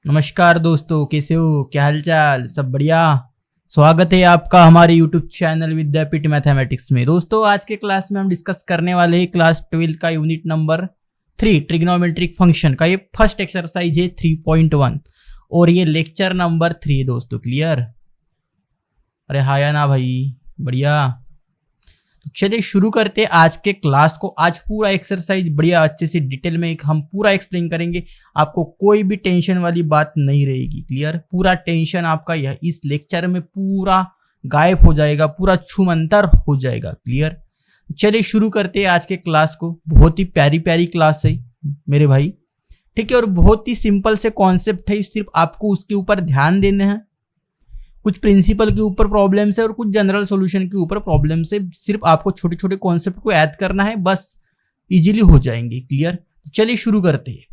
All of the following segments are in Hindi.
नमस्कार दोस्तों, कैसे हो? क्या हालचाल? सब बढ़िया। स्वागत है आपका हमारे यूट्यूब चैनल विद्यापीठ मैथमेटिक्स में। दोस्तों, आज के क्लास में हम डिस्कस करने वाले हैं क्लास 12 का यूनिट नंबर 3 ट्रिग्नोमेट्रिक फंक्शन का। ये फर्स्ट एक्सरसाइज है 3.1 और ये लेक्चर नंबर 3 है दोस्तों। क्लियर? अरे हाँ या ना भाई? बढ़िया। चलिए शुरू करते हैं आज के क्लास को। आज पूरा एक्सरसाइज बढ़िया अच्छे से डिटेल में हम पूरा एक्सप्लेन करेंगे। आपको कोई भी टेंशन वाली बात नहीं रहेगी। क्लियर? पूरा टेंशन आपका यह इस लेक्चर में पूरा गायब हो जाएगा, पूरा छूमंतर हो जाएगा। क्लियर? चलिए शुरू करते हैं आज के क्लास को। बहुत ही प्यारी प्यारी क्लास है मेरे भाई, ठीक है, और बहुत ही सिंपल से कॉन्सेप्ट है। सिर्फ आपको उसके ऊपर ध्यान देना है। कुछ प्रिंसिपल के ऊपर प्रॉब्लम्स है और कुछ जनरल सॉल्यूशन के ऊपर प्रॉब्लम्स है। सिर्फ आपको छोटे छोटे कॉन्सेप्ट को ऐड करना है, बस इजीली हो जाएंगे। क्लियर? चलिए शुरू करते हैं।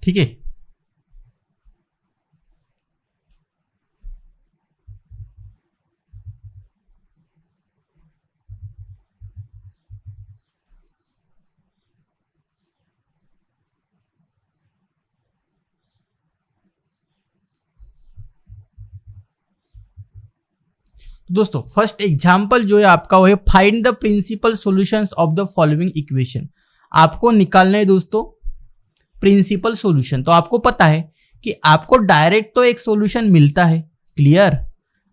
ठीक है, दोस्तों फर्स्ट एग्जांपल जो है आपका वो है find the principal solutions of the following equation. आपको निकालना है दोस्तों प्रिंसिपल सॉल्यूशन। तो आपको पता है कि आपको डायरेक्ट तो एक सॉल्यूशन मिलता है। क्लियर?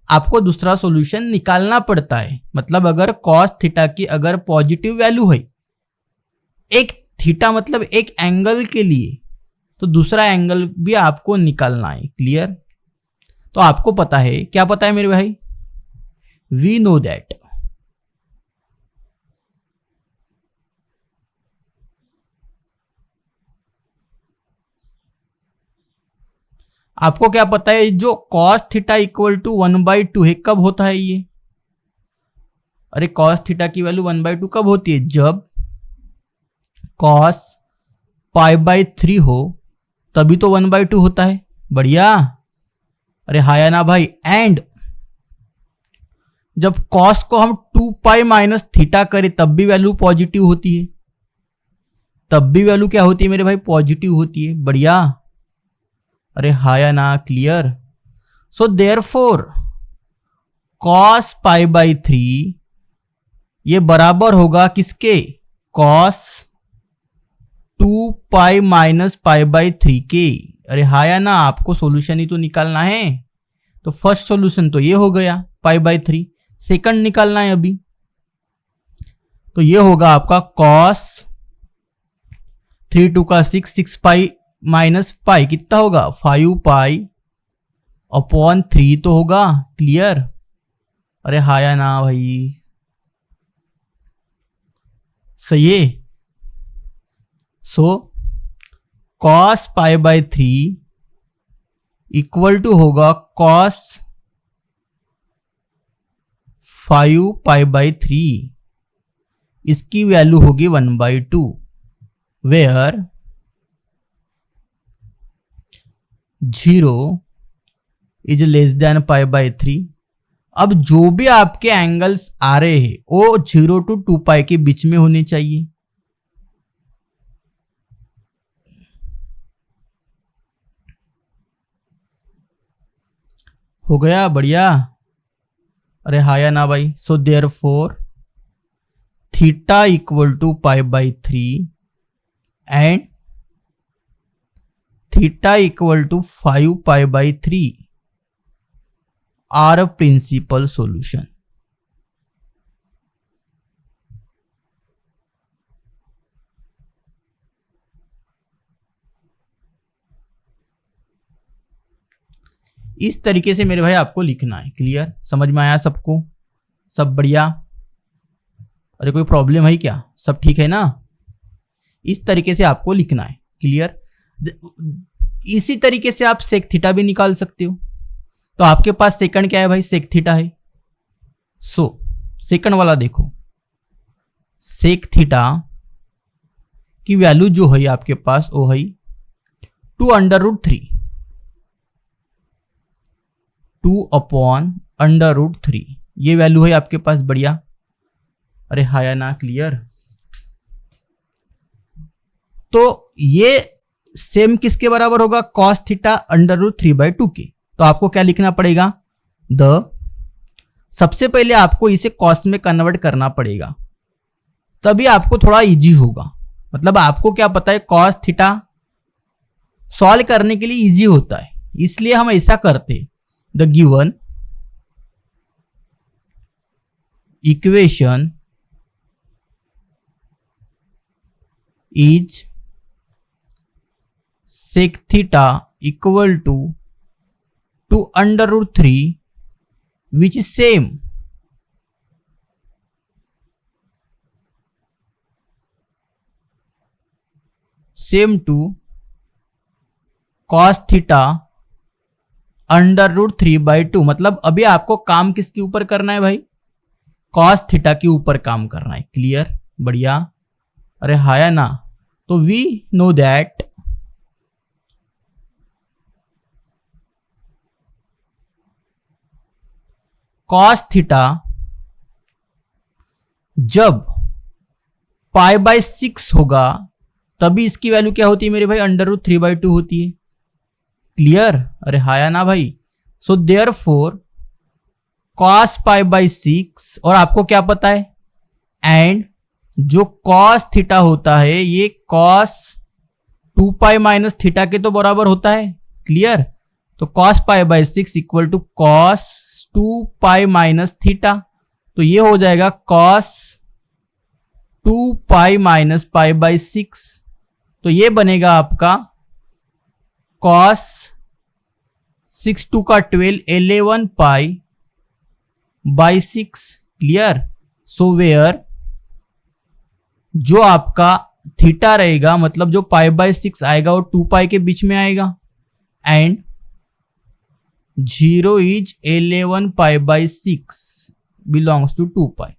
आपको दूसरा सॉल्यूशन निकालना पड़ता है। मतलब अगर कॉस थीटा की अगर पॉजिटिव वैल्यू है, एक थीटा मतलब एक एंगल के लिए, तो दूसरा एंगल भी आपको निकालना है। क्लियर? तो आपको पता है, क्या पता है मेरे भाई? We know that आपको क्या पता है जो cos थीटा इक्वल टू 1/2 है, कब होता है ये? अरे cos थीटा की वैल्यू 1/2 कब होती है? जब cos π/3 हो तभी तो 1/2 होता है। बढ़िया। अरे हाँ या ना भाई? एंड जब cos को हम 2π माइनस थीटा करें तब भी वैल्यू पॉजिटिव होती है। तब भी वैल्यू क्या होती है मेरे भाई? पॉजिटिव होती है। बढ़िया। अरे हाँ या ना? क्लियर? सो देयरफॉर cos π/3 ये बराबर होगा किसके? cos 2π माइनस π/3 के। अरे हाँ या ना? आपको सॉल्यूशन ही तो निकालना है। तो फर्स्ट सॉल्यूशन तो ये हो गया π/3। सेकंड निकालना है अभी, तो ये होगा आपका cos 3 2 का 6 6π माइनस पाई कितना होगा? 5π/3 तो होगा। क्लियर? अरे हाँ या ना भाई? सही है। सो cos π/3 इक्वल टू होगा cos 5π/3। इसकी वैल्यू होगी 1/2 वेयर 0 इज लेस देन π/3। अब जो भी आपके एंगल्स आ रहे हैं वो 0 to 2π के बीच में होने चाहिए। हो गया? बढ़िया। अरे हाँ या ना भाई? So therefore theta equal to π/3 and theta equal to 5π/3 are a principal solution. इस तरीके से मेरे भाई आपको लिखना है। क्लियर? समझ में आया सबको? सब बढ़िया? अरे कोई प्रॉब्लम है क्या? सब ठीक है ना? इस तरीके से आपको लिखना है। क्लियर? इसी तरीके से आप सेक थीटा भी निकाल सकते हो। तो आपके पास सेकंड क्या है भाई? सेक थीटा है। सो सेकंड वाला देखो, सेक थीटा की वैल्यू जो है आपके पास वो है 2√3 2/√3 ये वैल्यू है आपके पास। बढ़िया। अरे हाँ या ना? क्लियर? तो ये सेम किसके बराबर होगा, कॉस थीटा अंडर रूट 3/2 के। तो आपको क्या लिखना पड़ेगा, सबसे पहले आपको इसे कॉस में कन्वर्ट करना पड़ेगा, तभी आपको थोड़ा इजी होगा। मतलब आपको क्या पता है, कॉस थीटा सॉल्व करने के लिए इजी होता है, इसलिए हम ऐसा करते। The given equation is sec theta equal to under root 3 which is same to cos theta under root 3/2। मतलब अभी आपको काम किसके ऊपर करना है भाई, cos थीटा के ऊपर काम करना है। क्लियर, बढ़िया, अरे हाया ना। तो we know that cos theta जब π/6 होगा तभी इसकी वैल्यू क्या होती है मेरे भाई, अंडर रूट 3/2 होती है। क्लियर, अरे हाया ना भाई। सो देयरफॉर cos π/6, और आपको क्या पता है, एंड जो cos थीटा होता है ये cos 2π माइनस थीटा के तो बराबर होता है। क्लियर, तो cos π/6 equal to cos 2π minus theta, तो ये हो जाएगा cos 2π माइनस π/6। तो ये बनेगा आपका cos 6 2 का 12 11π/6। क्लियर, सो वेयर जो आपका थीटा रहेगा, मतलब जो π/6 आएगा वो 2π के बीच में आएगा, एंड 0 इज 11π/6 बिलोंग्स टू 2π।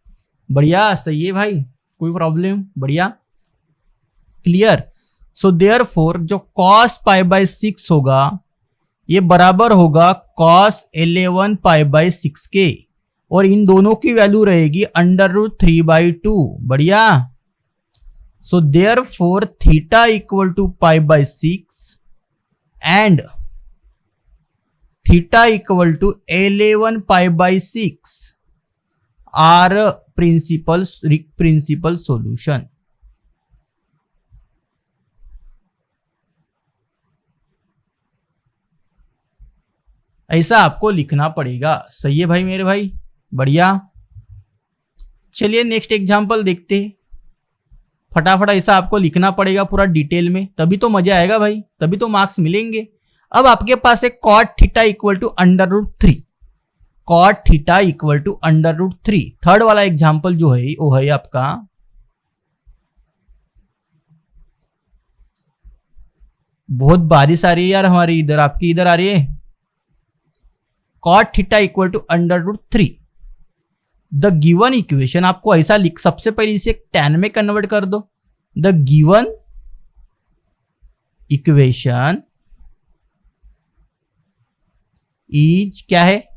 बढ़िया, सही है भाई, कोई प्रॉब्लम, बढ़िया। क्लियर, सो देयरफॉर जो cos π/6 होगा ये बराबर होगा cos 11π/6 के, और इन दोनों की वैल्यू रहेगी अंडर रूट 3/2। बढ़िया, so therefore theta equal to π/6 and theta equal to 11π/6 are principal solution. ऐसा आपको लिखना पड़ेगा। सही है भाई मेरे भाई, बढ़िया। चलिए नेक्स्ट एग्जांपल देखते हैं। फटाफट ऐसा आपको लिखना पड़ेगा पूरा डिटेल में, तभी तो मजा आएगा भाई, तभी तो मार्क्स मिलेंगे। अब आपके पास है cot theta equal to under root 3, cot theta equal to under root 3। Third वाला एग्जांपल जो है वो है आपका बहुत बारिश आ रही है यार हमारी इधर, आपकी इधर आ रही है। cot theta equal to under root 3। The given equation, आपको ऐसा लिख, सबसे पहले इसे tan में कन्वर्ट कर दो। द गिवन इक्वेशन इज क्या है,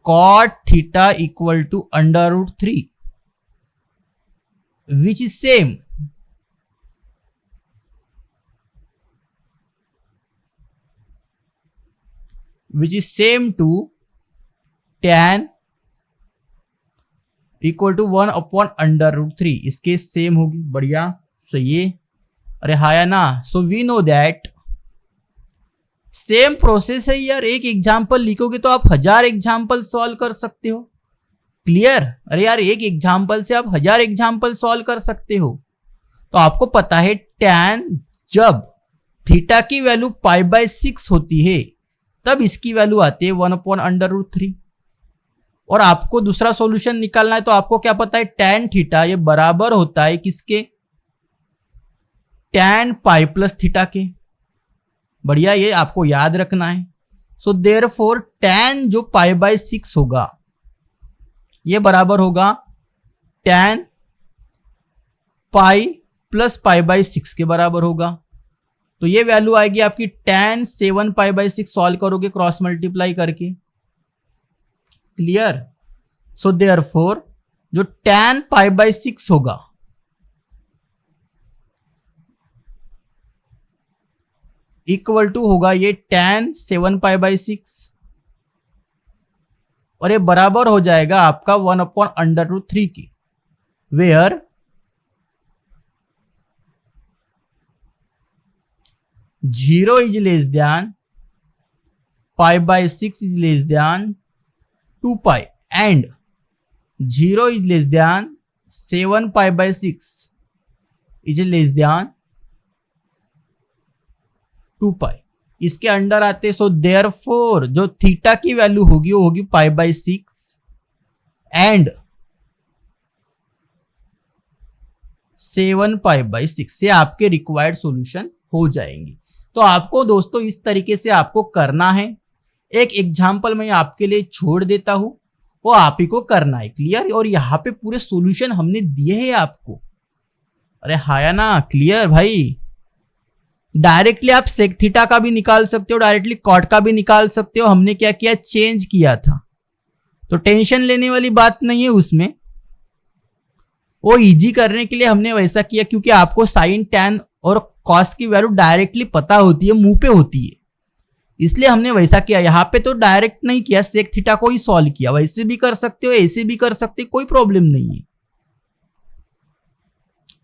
cot theta equal to under root 3 which is same to tan equal to 1 under root 3। इसके सेम होगी। बढ़िया, सही है, अरे हाया ना। So we know that same process है यार, एक एग्जाम्पल लिखोगे तो आप 1000 एग्जाम्पल सॉल्व कर सकते हो। क्लियर, अरे यार एक एग्जाम्पल से आप 1000 एग्जाम्पल सॉल्व कर सकते हो। तो आपको पता है tan जब थीटा की वैल्यू π/6 होती है तब इसकी वैल्यू आती है 1 अंडर रूट 3। और आपको दूसरा सॉल्यूशन निकालना है, तो आपको क्या पता है, tan थीटा ये बराबर होता है किसके, tan पाई प्लस थीटा के। बढ़िया, ये आपको याद रखना है। सो देयरफॉर tan जो π/6 होगा ये बराबर होगा tan पाई प्लस π/6 के बराबर होगा। तो ये वैल्यू आएगी आपकी tan 7π/6, सॉल्व करोगे क्रॉस मल्टीप्लाई करके। क्लियर, सो देयरफॉर जो tan π/6 होगा इक्वल टू होगा ये tan 7π/6 और ये बराबर हो जाएगा आपका 1/√3 की, where 0 is less than π/6 is less than 2π and 0 is less than 7π/6 is less than 2π। इसके अंडर आते सो देयरफॉर जो थीटा की वैल्यू होगी वो होगी π/6 एंड 7π/6 से आपके रिक्वायर्ड सॉल्यूशन हो जाएंगे। तो आपको दोस्तों इस तरीके से आपको करना है। एक एग्जांपल मैं आपके लिए छोड़ देता हूं, वो आप ही को करना है, क्लियर। और यहाँ पे पूरे सॉल्यूशन हमने दिए हैं आपको। अरे हाया ना, क्लियर भाई। डायरेक्टली आप सेक थीटा का भी निकाल सकते हो, डायरेक्टली कॉट का भी निकाल सकते हो। हमने क्या किया, चेंज किया था, तो टेंशन लेने वाली बात नहीं है उसमें। वो इजी करने के लिए हमने वैसा किया, क्योंकि आपको साइन टैन और कॉस की वैल्यू डायरेक्टली पता होती है, मुंह पे होती है, इसलिए हमने वैसा किया। यहाँ पे तो डायरेक्ट नहीं किया, सेक थीटा को ही सॉल्व किया। वैसे भी कर सकते हो, ऐसे भी कर सकते हो, कोई प्रॉब्लम नहीं है।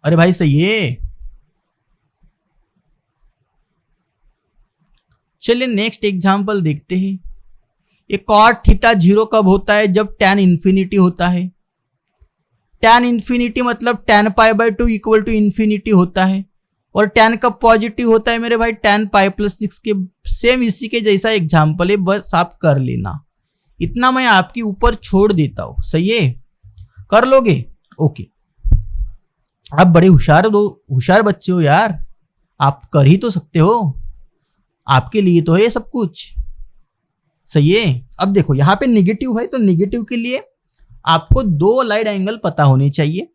अरे भाई सही है। चलिए नेक्स्ट एग्जांपल देखते हैं। ये कॉट थीटा 0 कब होता है, जब tan इंफिनिटी होता है। tan इंफिनिटी मतलब tan π/2 इक्वल टू इंफिनिटी होता है। और tan कब पॉजिटिव होता है मेरे भाई, tan π+6 के। सेम इसी के जैसा एग्जांपल है, बस आप कर लेना। इतना मैं आपके ऊपर छोड़ देता हूं, सही है, कर लोगे, ओके। आप बड़े होशियार बच्चे हो यार, आप कर ही तो सकते हो, आपके लिए तो है ये सब कुछ, सही है। अब देखो यहाँ पे निगेटिव है, तो निगेटिव के लिए आपको 2 अलाइड एंगल पता होने चाहिए,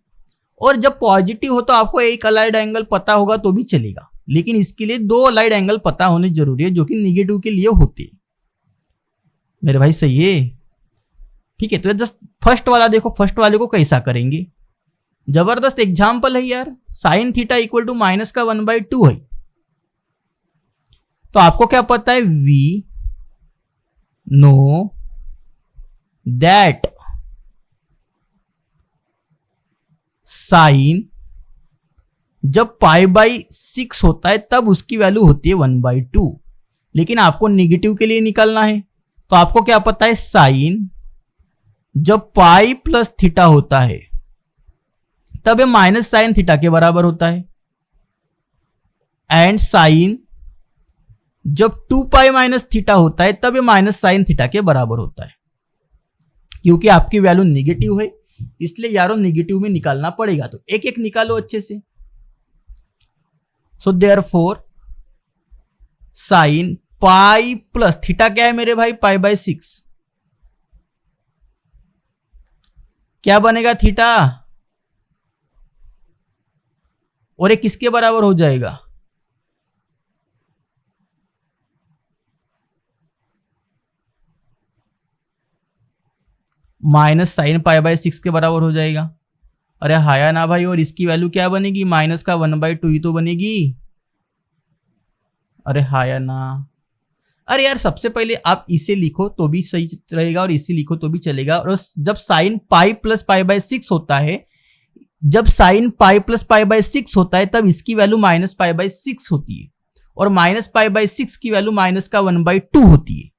और जब पॉजिटिव हो तो आपको एक अलाइड एंगल पता होगा तो भी चलेगा, लेकिन इसके लिए 2 अलाइड एंगल पता होने जरूरी है, जो कि निगेटिव के लिए होते हैं मेरे भाई, सही है। ठीक है, तो जस्ट फर्स्ट वाला देखो, फर्स्ट वाले को कैसा करेंगे। जबरदस्त एग्जाम्पल है यार। साइन थीटा इक्वल टू -1/2 है, तो आपको क्या पता है, वी नो दैट साइन जब π/6 होता है तब उसकी वैल्यू होती है 1/2, लेकिन आपको निगेटिव के लिए निकालना है, तो आपको क्या पता है, साइन जब π+θ होता है तब ये माइनस साइन थीटा के बराबर होता है, एंड साइन जब 2π-θ होता है तब ये माइनस साइन थीटा के बराबर होता है। क्योंकि आपकी वैल्यू निगेटिव है, इसलिए यारों निगेटिव में निकालना पड़ेगा, तो एक एक निकालो अच्छे से। सो देयरफॉर साइन π+θ क्या है मेरे भाई, π/6, क्या बनेगा थीटा, और ये किसके बराबर हो जाएगा, माइनस साइन π/6 के बराबर हो जाएगा। अरे हाया ना भाई, और इसकी वैल्यू क्या बनेगी, माइनस का 1/2 ही तो बनेगी। अरे हाया ना, अरे यार सबसे पहले आप इसे लिखो तो भी सही रहेगा, और इसे लिखो तो भी चलेगा। और जब साइन π+π/6 होता है, जब साइन π+π/6 होता है तब इसकी वैल्यू -π/6 होती है, और -π/6 की वैल्यू माइनस का 1/2 होती है।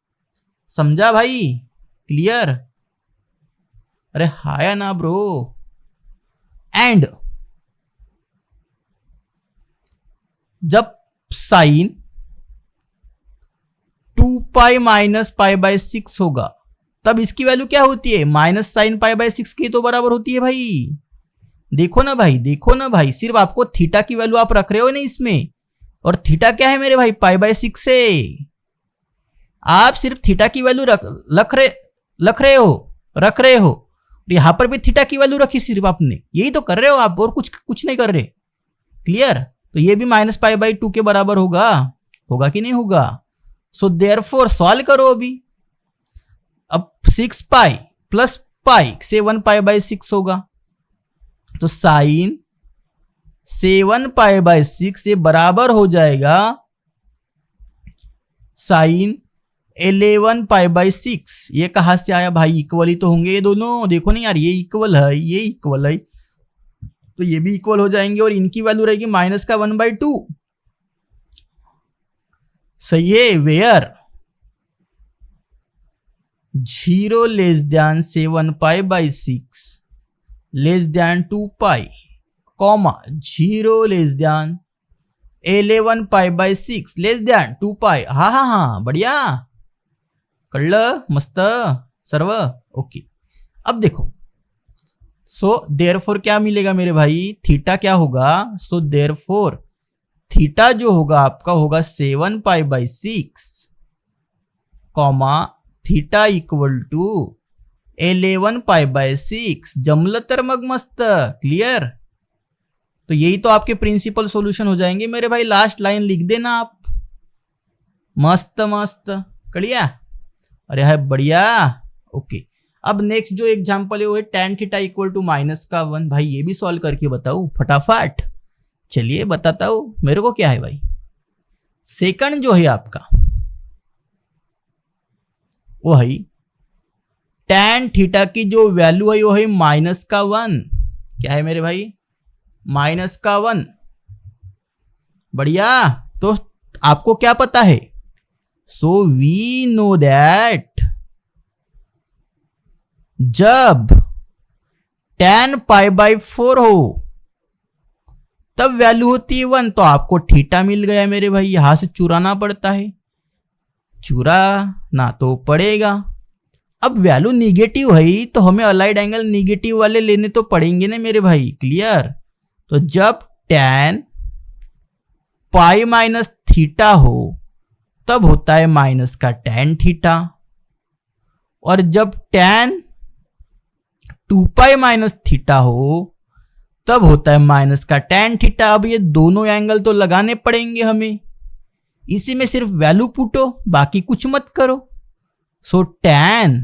समझा भाई, क्लियर। अरे हाया ना ब्रो। एंड जब साइन 2π -π/6 होगा तब इसकी वैल्यू क्या होती है, माइनस साइन π/6 की तो बराबर होती है भाई। देखो ना भाई, देखो ना भाई, सिर्फ आपको थीटा की वैल्यू आप रख रहे हो ना इसमें, और थीटा क्या है मेरे भाई, π/6 से। आप सिर्फ थीटा की वैल्यू रख रहे हो, यहां पर भी थीटा की वैल्यू रखी सिर्फ आपने, यही तो कर रहे हो आप, और कुछ नहीं कर रहे, क्लियर। तो ये भी -π/2 के बराबर होगा कि नहीं होगा। सो देयरफॉर सॉल्व करो अभी। अब 6π + π 7π/6 होगा, तो साइन 7π/6 से बराबर हो जाएगा साइन 11 पाई बाई 6। ये कहाँ से आया भाई? इक्वल ही तो होंगे ये दोनों। देखो ना यार, ये इक्वल है, ये इक्वल है, तो ये भी इक्वल हो जाएंगे और इनकी वैल्यू रहेगी माइनस का 1/2। सही है। Where 0 less than 7 pi by 6 less than 2 pi, comma 0 less than 11 pi by 6 less than 2 pi. हाँ हाँ हाँ, बढ़िया, कळलं, मस्त सर्व ओके। अब देखो, सो देयरफॉर क्या मिलेगा मेरे भाई? थीटा क्या होगा? सो देयरफॉर थीटा जो होगा आपका होगा 7 pi by 6 comma theta equal to 11 pi by 6। जमलं तर मग मस्त, क्लियर। तो यही तो आपके प्रिंसिपल सॉल्यूशन हो जाएंगे मेरे भाई। लास्ट लाइन लिख देना आप, मस्त मस्त, कड़िया, अरे है बढ़िया ओके। अब नेक्स्ट जो एग्जांपल है वो है tan theta equal to minus का 1। भाई ये भी सॉल्व करके बताओ फटाफट। चलिए बताता हूं मेरे को क्या है भाई। सेकंड जो है आपका वो है tan थीटा की जो वैल्यू है वो है माइनस का 1। क्या है मेरे भाई? माइनस का 1। बढ़िया। तो आपको क्या पता है? सो वी नो दैट जब tan पाई बाई 4 हो तब वैल्यू होती है 1। तो आपको थीटा मिल गया मेरे भाई। यहां से चुराना पड़ता है, चुराना तो पड़ेगा। अब वैल्यू निगेटिव है तो हमें अलाइड एंगल निगेटिव वाले लेने तो पड़ेंगे ना मेरे भाई, क्लियर। तो जब tan पाई माइनस थीटा हो तब होता है माइनस का tan थीटा, और जब tan 2 पाई माइनस थीटा हो तब होता है माइनस का tan थीटा। अब ये दोनों एंगल तो लगाने पड़ेंगे हमें, इसी में सिर्फ वैल्यू पुटो, बाकी कुछ मत करो। सो tan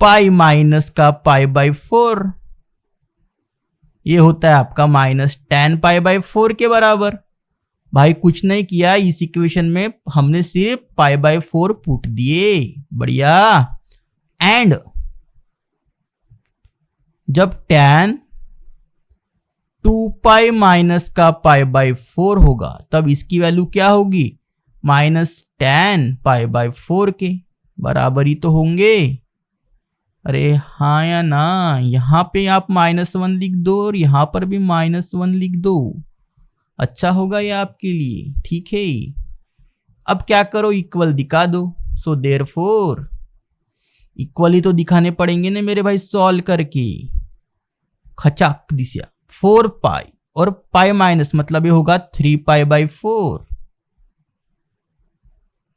पाई माइनस का पाई बाई 4 ये होता है आपका माइनस tan पाई बाई 4 के बराबर। भाई कुछ नहीं किया, इस इक्वेशन में हमने सिर्फ पाई बाई 4 पुट दिए, बढ़िया। एंड जब tan 2 पाई माइनस का पाई बाई 4 होगा तब इसकी वैल्यू क्या होगी? माइनस tan पाई बाई 4 के बराबर ही तो होंगे। अरे हाँ या ना? यहां पे आप -1 लिख दो और यहां पर भी -1 लिख दो, अच्छा होगा ये आपके लिए, ठीक है। अब क्या करो, इक्वल दिखा दो। सो देयरफॉर इक्वल ही तो दिखाने पड़ेंगे ना मेरे भाई, सॉल्व करके खचाक दिशा 4 पाई और पाई माइनस मतलब ये होगा 3 पाई बाई 4।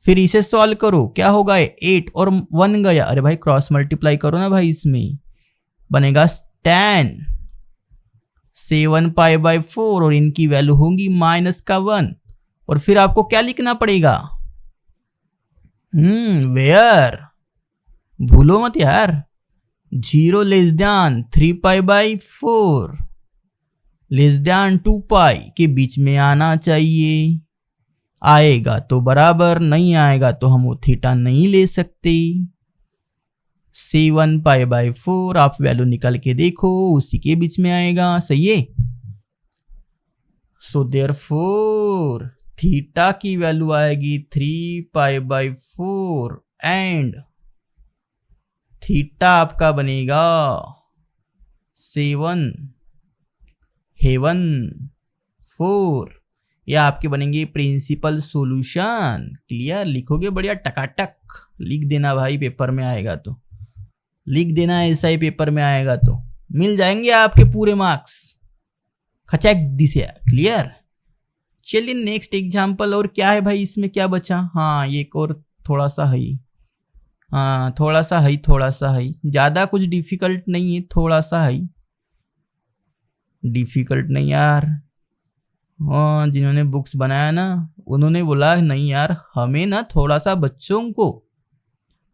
फिर इसे सॉल्व करो, क्या होगा? 8 और 1 गया, अरे भाई क्रॉस मल्टीप्लाई करो ना भाई, इसमें बनेगा tan 7 पाई बाई 4 और इनकी वैल्यू होगी माइनस का 1। और फिर आपको क्या लिखना पड़ेगा? वेयर, भूलो मत यार, 0 less then 3 pi by 4 less than 2 पाई के बीच में आना चाहिए। आएगा तो बराबर, नहीं आएगा तो हम वो थीटा नहीं ले सकते। 7 पाई बाई 4 आप वैल्यू निकाल के देखो, उसी के बीच में आएगा, सही है। सो देयरफॉर थीटा की वैल्यू आएगी 3 पाई बाई 4 एंड थीटा आपका बनेगा 7 हेवन 4। ये आपके बनेंगे प्रिंसिपल सॉल्यूशन, क्लियर। लिखोगे बढ़िया टकाटक, लिख देना भाई, पेपर में आएगा तो लिख देना, ऐसा ही पेपर में आएगा तो मिल जाएंगे आपके पूरे मार्क्स, खचैक दिसे, क्लियर। चलिए नेक्स्ट एग्जांपल। और क्या है भाई इसमें, क्या बचा? हाँ एक और थोड़ा सा है, हाँ थोड़ा सा है, ज्यादा कुछ डिफिकल्ट नहीं है, थोड़ा सा है, डिफिकल्ट नहीं यार। हाँ जिन्होंने बुक्स बनाया ना उन्होंने बोला नहीं यार, हमें ना थोड़ा सा बच्चों को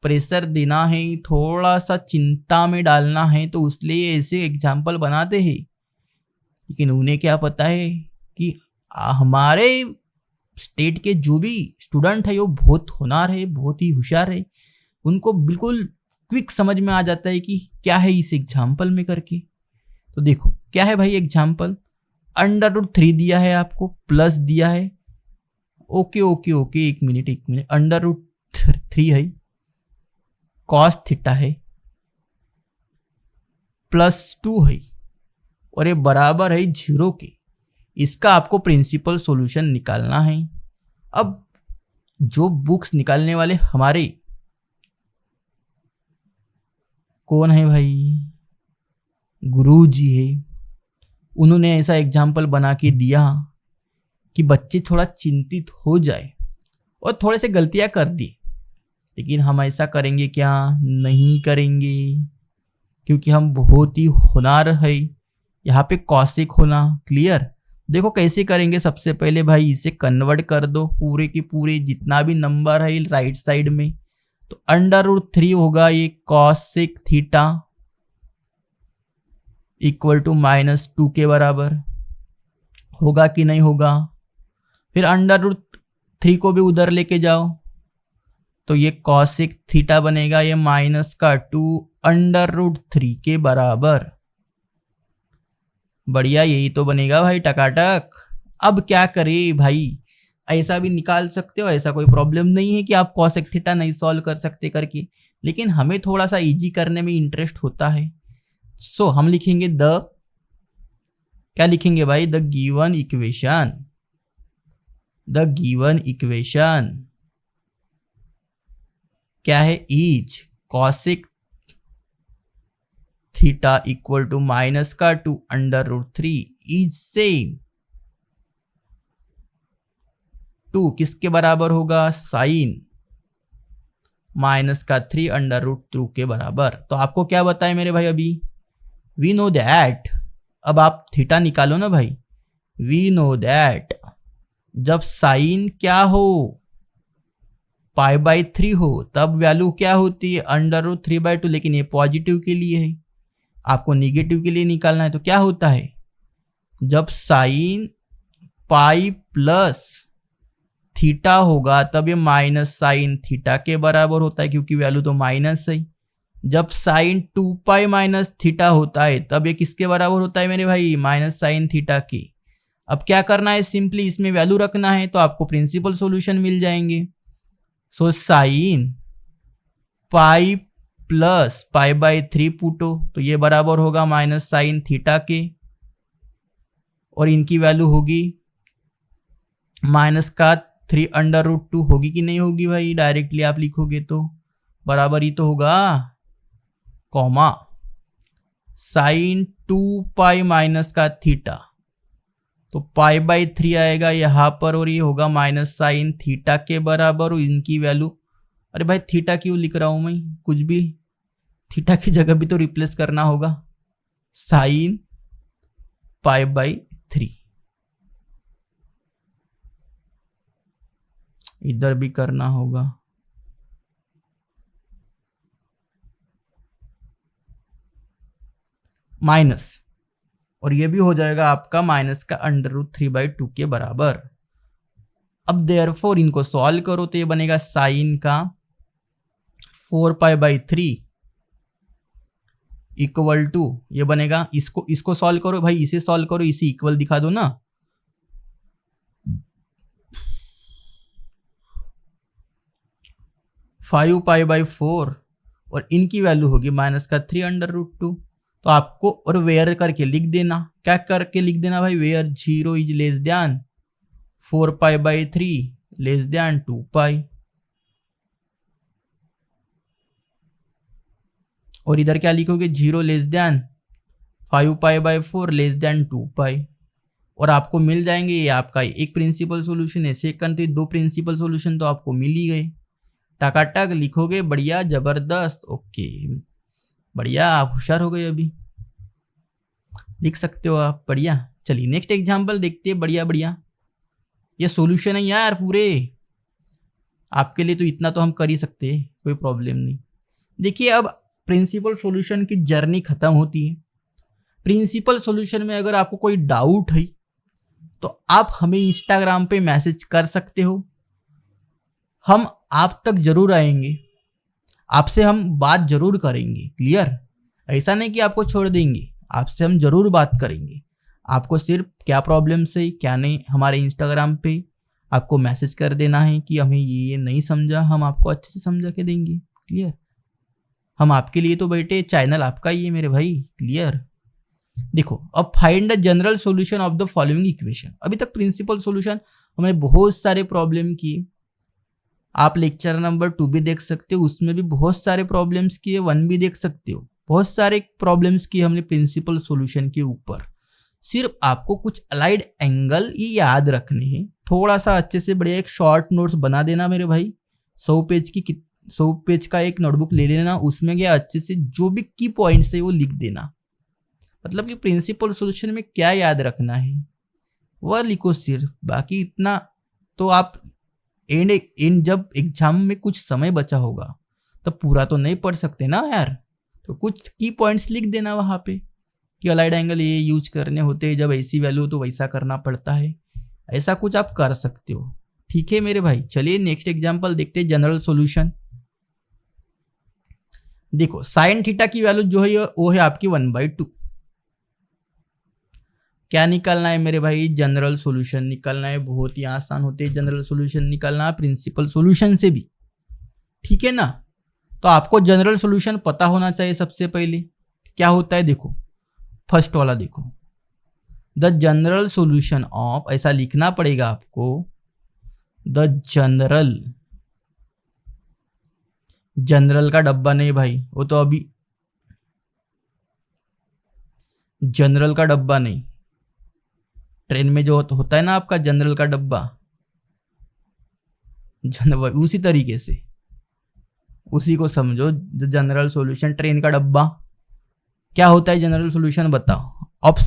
प्रेशर देना है, थोड़ा सा चिंता में डालना है, तो उसलिए ऐसे एग्जाम्पल बनाते हैं। लेकिन उन्हें क्या पता है कि हमारे स्टेट के जो भी स्टूडेंट है वो बहुत होनहार है, बहुत ही होशियार है, उनको बिल्कुल क्विक समझ में आ जाता है कि क्या है इस एग्जाम्पल में करके। तो देखो क्या है भाई एग्जाम्पल, √3 दिया है आपको, प्लस दिया है, ओके ओके ओके, एक मिनट √3 है, कॉस थीटा है, +2 है, और ये बराबर है 0 के। इसका आपको प्रिंसिपल सॉल्यूशन निकालना है। अब जो बुक्स निकालने वाले हमारे कौन है भाई, गुरुजी है, उन्होंने ऐसा एग्जाम्पल बना के दिया कि बच्चे थोड़ा चिंतित हो जाए और थोड़े से गलतियां कर दी। लेकिन हम ऐसा करेंगे क्या, नहीं करेंगे, क्योंकि हम बहुत ही होनहार है। यहाँ पे कॉसिक होना क्लियर। देखो कैसे करेंगे, सबसे पहले भाई इसे कन्वर्ट कर दो, पूरे के पूरे जितना भी नंबर है राइट साइड में, तो √3 होगा ये कॉसिक थीटा इक्वल टू -2 के बराबर होगा कि नहीं होगा। फिर √3 को भी उधर लेके जाओ तो ये कॉसिक थीटा बनेगा, ये -2 √3 के बराबर। बढ़िया, यही तो बनेगा भाई टकाटक। अब क्या करें भाई, ऐसा भी निकाल सकते हो, ऐसा कोई प्रॉब्लम नहीं है कि आप कॉसेक थीटा नहीं सॉल्व कर सकते करके, लेकिन हमें थोड़ा सा इजी करने में इंटरेस्ट होता है। सो हम लिखेंगे क्या लिखेंगे भाई, द गिवन इक्वेशन क्या है, is cosec theta equal to -2 √3 is same 2 किसके बराबर होगा, साइन -3 √2 के बराबर। तो आपको क्या बताए मेरे भाई, अभी वी नो दैट, अब आप थीटा निकालो ना भाई, वी नो दैट जब साइन क्या हो, π/3 हो, तब वैल्यू क्या होती है, √3/2, लेकिन ये पॉजिटिव के लिए है, आपको निगेटिव के लिए निकालना है। तो क्या होता है, जब साइन पाई प्लस थीटा होगा तब ये माइनस साइन थीटा के बराबर होता है, क्योंकि वैल्यू तो माइनस है। जब साइन 2π माइनस थीटा होता है तब ये किसके बराबर होता है मेरे भाई, माइनस साइन थीटा के। अब क्या करना है, सिंपली इसमें वैल्यू रखना है, तो आपको प्रिंसिपल सॉल्यूशन मिल जाएंगे। सो साइन पाई प्लस π/3 पुटो, तो ये बराबर होगा माइनस साइन थीटा के, और इनकी वैल्यू होगी -3 √2 होगी कि नहीं होगी भाई, डायरेक्टली आप लिखोगे तो बराबर ही तो होगा, कॉमा साइन 2π माइनस का थीटा, तो π/3 आएगा यहाँ पर, और ये होगा माइनस साइन थीटा के बराबर, और इनकी वैल्यू, अरे भाई थीटा क्यों लिख रहा हूं मैं, कुछ भी थीटा की जगह भी तो रिप्लेस करना होगा, साइन π/3, इधर भी करना होगा, माइनस, और ये भी हो जाएगा आपका माइनस का √3/2 के बराबर। अब देयरफॉर इनको सॉल्व करो तो ये बनेगा साइन का 4π/3 इक्वल टू, ये बनेगा, इसको सॉल्व करो भाई, इसे सॉल्व करो, इसे इक्वल दिखा दो ना, 5π/4, और इनकी वैल्यू होगी -3 √2। तो आपको और वेयर करके लिख देना, क्या करके लिख देना भाई, where 0 is less than 4π/3 less than 2π, और इधर क्या लिखोगे, 0 लेस देन 5π/4 लेस देन 2π, और आपको मिल जाएंगे, ये आपका एक प्रिंसिपल सॉल्यूशन है, सेकंड तो 2 प्रिंसिपल सॉल्यूशन तो आपको मिल ही गए, टकाटक लिखोगे, बढ़िया जबरदस्त, ओके बढ़िया, आप होशियार हो गए, अभी लिख सकते हो आप, बढ़िया। चलिए नेक्स्ट एग्जांपल देखते हैं, बढ़िया बढ़िया, ये सॉल्यूशन है यार पूरे, आपके लिए तो इतना तो हम कर ही सकते हैं, कोई प्रॉब्लम नहीं। देखिए अब प्रिंसिपल सॉल्यूशन की जर्नी खत्म होती है। प्रिंसिपल सॉल्यूशन में अगर आपको कोई डाउट है तो आप हमें इंस्टाग्राम पे मैसेज कर सकते हो, हम आप तक जरूर आएंगे, आपसे हम बात जरूर करेंगे। क्लियर? ऐसा नहीं कि आपको छोड़ देंगे, आपसे हम जरूर बात करेंगे। आपको सिर्फ क्या प्रॉब्लम है क्या नहीं, हमारे इंस्टाग्राम पे आपको मैसेज कर देना है कि हमें ये नहीं समझा, हम आपको अच्छे से समझा के देंगे। क्लियर? हम आपके लिए तो बैठे, चैनल आपका ही है मेरे भाई। क्लियर? देखो, अब find the general solution of the following equation. अभी तक प्रिंसिपल सॉल्यूशन हमने बहुत सारे प्रॉब्लम किए, आप लेक्चर नंबर 2 भी देख सकते हो, उसमें भी बहुत सारे प्रॉब्लम्स किए, 1 भी देख सकते हो, बहुत सारे प्रॉब्लम्स किए हमने प्रिंसिपल सॉल्यूशन के ऊपर। सिर्फ आपको कुछ अलाइड एंगल ही याद रखने हैं, थोड़ा सा अच्छे से बढ़िया एक शॉर्ट नोट्स बना देना मेरे भाई। 100 पेज का एक नोटबुक ले लेना, उसमें क्या अच्छे से जो भी की पॉइंट्स है वो लिख देना। मतलब कि प्रिंसिपल सॉल्यूशन में क्या याद रखना है वह लिखो सिर्फ, बाकी इतना तो आप एंड जब एग्जाम में कुछ समय बचा होगा तो पूरा तो नहीं पढ़ सकते ना यार, तो कुछ की पॉइंट्स लिख देना वहां पे कि अलाइड एंगल ये यूज करने होते हैं, जब ऐसी वैल्यू तो वैसा करना पड़ता है, ऐसा कुछ आप कर सकते हो। ठीक है मेरे भाई, चलिए नेक्स्ट एग्जांपल देखते हैं, जनरल सॉल्यूशन। देखो साइन थीटा की वैल्यू जो है वो है आपकी 1/2। क्या निकालना है मेरे भाई? जनरल सॉल्यूशन निकालना है। बहुत ही आसान होते हैं जनरल सॉल्यूशन निकालना, प्रिंसिपल सॉल्यूशन से भी। ठीक है ना? तो आपको जनरल सॉल्यूशन पता होना चाहिए सबसे पहले। क्या होता है देखो, फर्स्ट वाला देखो, द जनरल सॉल्यूशन ऑफ, ऐसा लिखना पड़ेगा आपको, द जनरल का डब्बा नहीं भाई, वो तो अभी जनरल का डब्बा नहीं, ट्रेन में जो होता है ना आपका जनरल का डब्बा, उसी तरीके से उसी को समझो, जनरल सॉल्यूशन ट्रेन का डब्बा। क्या होता है जनरल सॉल्यूशन बताओ? Of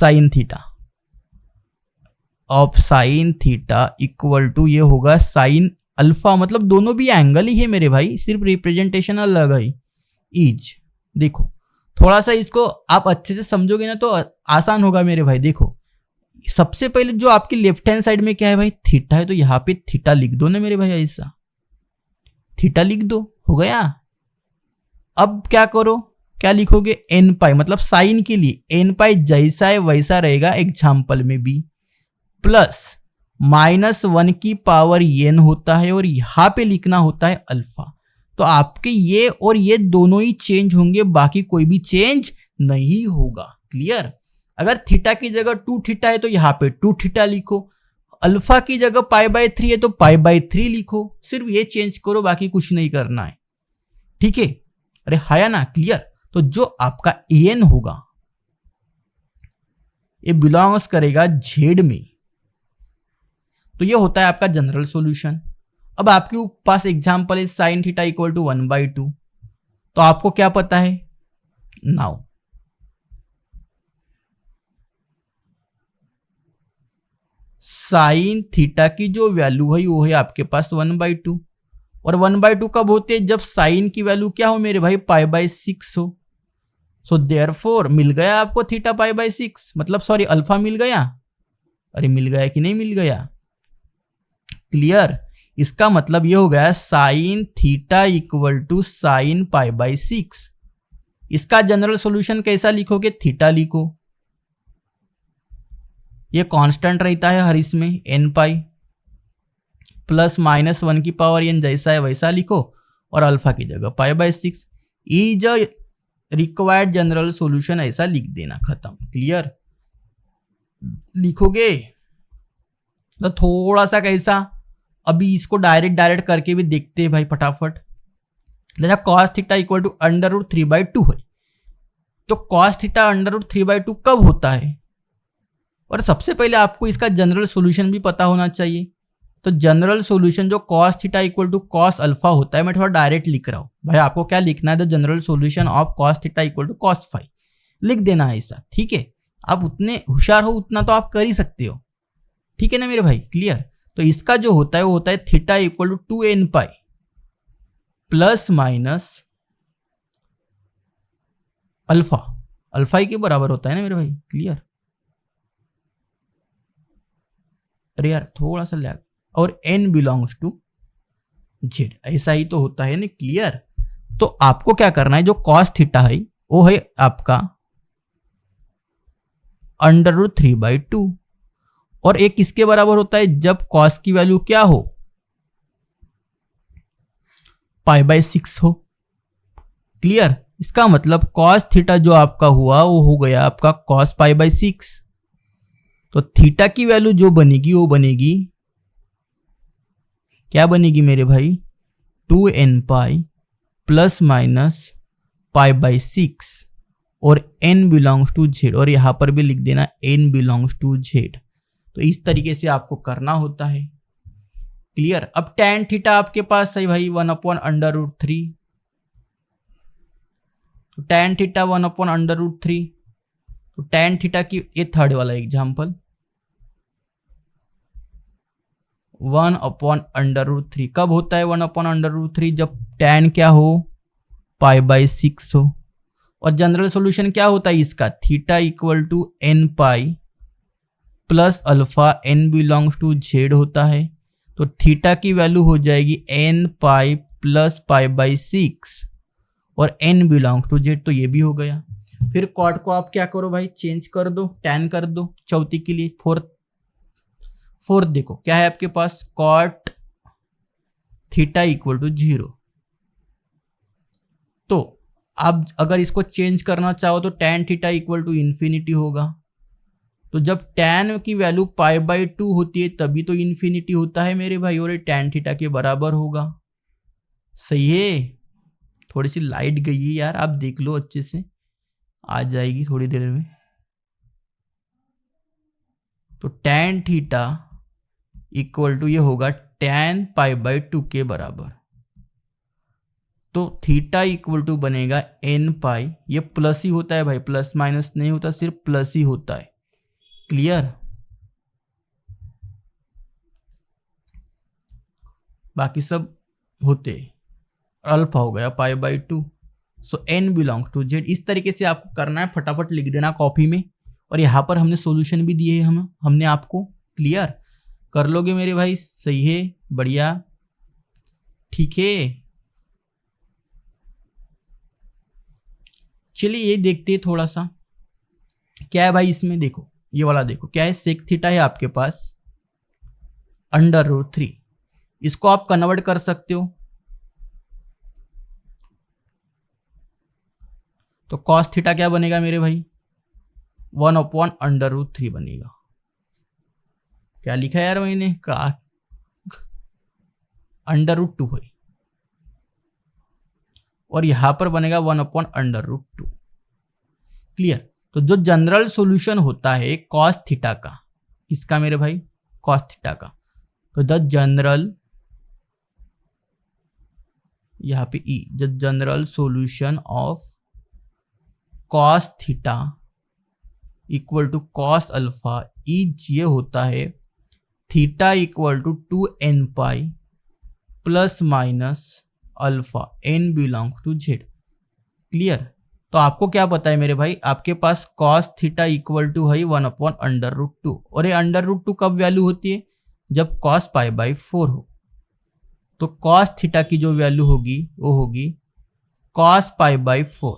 sine theta equal to ये होगा साइन अल्फा, मतलब दोनों भी एंगल ही है मेरे भाई, सिर्फ रिप्रेजेंटेशन अलग है। इज, देखो थोड़ा सा इसको आप अच्छे से समझोगे ना तो आसान होगा मेरे भाई। देखो सबसे पहले जो आपकी लेफ्ट हैंड साइड में क्या है भाई? थीटा है, तो यहाँ पे थीटा लिख दो ना मेरे भाई, ऐसा थीटा लिख दो, हो गया। अब क्या करो, क्या लिखोगे? एन पाई, मतलब साइन के लिए एन पाई जैसा है वैसा रहेगा एग्जाम्पल में भी, प्लस -1 की पावर एन होता है और यहां पे लिखना होता है अल्फा। तो आपके ये और ये दोनों ही चेंज होंगे, बाकी कोई भी चेंज नहीं होगा। क्लियर? अगर थीटा की जगह 2 थीटा है तो यहाँ पे 2 थीटा लिखो, अल्फा की जगह π/3 है तो π/3 लिखो, सिर्फ ये चेंज करो, बाकी कुछ नहीं करना है। ठीक है? अरे हाया ना? क्लियर? तो जो आपका एन होगा ये बिलोंग्स करेगा जेड में, तो ये होता है आपका जनरल सॉल्यूशन। अब आपके पास एग्जांपल है साइन थीटा इक्वल टू 1/2, तो आपको क्या पता है नाउ? साइन थीटा की जो वैल्यू है वो है आपके पास 1/2, और 1/2 कब होते हैं? जब साइन की वैल्यू क्या हो मेरे भाई? π/6 हो। सो देयरफॉर मिल गया आपको थीटा π/6, मतलब सॉरी अल्फा मिल गया। अरे मिल गया कि नहीं मिल गया? क्लियर? इसका मतलब ये हो गया sine theta equal to sine π/6। इसका जनरल सॉल्यूशन कैसा लिखोगे? थीटा लिखो, ये कांस्टेंट रहता है हर इसमें एन पाई, प्लस -1 की पावर एन जैसा है वैसा लिखो, और अल्फा की जगह π/6 इज रिक्वायर्ड जनरल सॉल्यूशन, ऐसा लिख देना, खत्म। क्लियर? लिखोगे तो थोड़ा सा कैसा, अभी इसको डायरेक्ट करके भी देखते हैं भाई फटाफट। जैसा कॉस थीटा इक्वल टू √3/2 है, तो कॉस थीटा √3/2 कब होता है? और सबसे पहले आपको इसका जनरल सॉल्यूशन भी पता होना चाहिए। तो जनरल सॉल्यूशन जो cos theta equal to cos alpha होता है, मैं थोड़ा डायरेक्ट लिख रहा हूं भाई, आपको क्या लिखना है? The general solution of cos theta equal to cos phi, लिख देना है ऐसा। ठीक है? आप उतने होशियार हो उतना तो आप कर ही सकते हो। ठीक है ना मेरे भाई? क्लियर? तो इसका जो होता है वो होता है theta equal to 2n pi plus minus alpha, alpha के बराबर होता है ना मेरे भाई। क्लियर? अरे यार थोड़ा सा लैग, और n बिलोंग्स टू z, ऐसा ही तो होता है ना, क्लियर। तो आपको क्या करना है, जो cos थीटा है वो है आपका √3/2, और एक किसके बराबर होता है, जब cos की वैल्यू क्या हो, π/6 हो, क्लियर। इसका मतलब cos थीटा जो आपका हुआ वो हो गया आपका cos π/6। तो थीटा की वैल्यू जो बनेगी वो बनेगी, क्या बनेगी मेरे भाई, 2nπ ± π/6, और n बिलोंग्स टू z, और यहां पर भी लिख देना n बिलोंग्स टू z। तो इस तरीके से आपको करना होता है, क्लियर। अब tan थीटा आपके पास है भाई 1/√3, तो tan थीटा 1/√3, तो tan थीटा की ये थर्ड वाला एग्जाम्पल 1/√3 कब होता है 1/√3, जब tan क्या हो, π/6 हो। और जनरल सॉल्यूशन क्या होता है इसका, theta equal to nπ plus alpha n belongs to z होता है। तो थीटा की वैल्यू हो जाएगी nπ प्लस π/6 और n बिलोंग्स टू z, तो ये भी हो गया। फिर कॉट को आप क्या करो भाई, चेंज कर दो, tan कर दो चौथी के लिए, फोर्थ देखो क्या है आपके पास, कॉट थीटा इक्वल टू 0। तो आप अगर इसको चेंज करना चाहो तो tan theta equal to infinity होगा। तो जब tan की वैल्यू π/2 होती है तभी तो इन्फिनिटी होता है मेरे भाई, और ये tan थीटा के बराबर होगा। सही है, थोड़ी सी लाइट गई है यार, आप देख लो अच्छे से, आ जाएगी थोड़ी देर में। तो tan थीटा इक्वल टू ये होगा tan π/2 के बराबर। तो थीटा इक्वल टू बनेगा nπ, ये प्लस ही होता है भाई, प्लस माइनस नहीं होता, सिर्फ प्लस ही होता है, क्लियर। बाकी सब होते, अल्फा हो गया π/2, सो n बिलोंग्स टू z। इस तरीके से आपको करना है, फटाफट लिख देना कॉपी में, और यहाँ पर हमने सॉल्यूशन भी दिए हैं हमने आपको, क्लियर। कर लोगे मेरे भाई, सही है, बढ़िया, ठीक है। चलिए ये देखते हैं थोड़ा सा क्या है भाई इसमें, देखो ये वाला देखो क्या है, सेक थीटा है आपके पास √3, इसको आप कन्वर्ट कर सकते हो। तो कॉस थीटा क्या बनेगा मेरे भाई, 1/√3 बनेगा। क्या लिखा है यार मैंने, का √2 है, और यहां पर बनेगा 1/√2, क्लियर। तो जो जनरल सॉल्यूशन होता है कॉस थीटा का, किसका मेरे भाई, कॉस थीटा का, तो द जनरल, यहाँ पे ई, the general solution of cos theta equal to cos alpha is, ये होता है theta equal to 2nπ plus minus alpha n belongs to z, clear. तो आपको क्या पता है मेरे भाई, आपके पास cos थीटा इक्वल टू है 1/√2, और ये √2 कब वैल्यू होती है, जब cos π/4 हो। तो cos थीटा की जो वैल्यू होगी वो होगी cos π/4।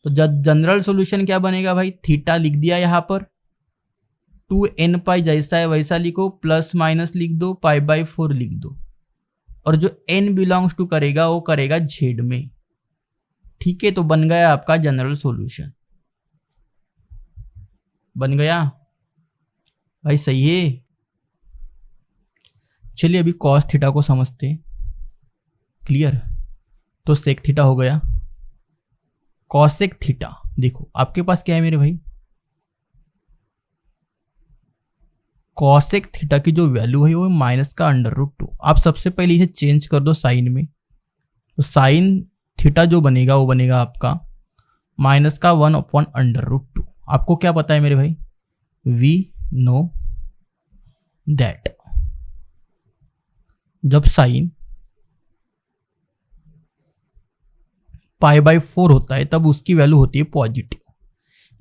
तो जब जनरल सॉल्यूशन क्या बनेगा भाई, थीटा लिख दिया यहाँ पर, 2nπ जैसा है वैसा लिखो, प्लस माइनस लिख दो, π/4 लिख दो, और जो n बिलोंग्स टू करेगा वो करेगा z में, ठीक है। तो बन गया आपका जनरल सॉल्यूशन, बन गया भाई, सही है। चलिए अभी cos थीटा को समझते हैं, क्लियर। तो सेक थीटा हो गया, कॉसेक थीटा, देखो आपके पास क्या है मेरे भाई, कॉसेक थीटा की जो वैल्यू है वो माइनस का √2। आप सबसे पहले इसे चेंज कर दो साइन में, तो साइन थीटा जो बनेगा वो बनेगा आपका माइनस का 1/√2। आपको क्या पता है मेरे भाई, वी नो दैट जब साइन π/4 होता है तब उसकी वैल्यू होती है पॉजिटिव,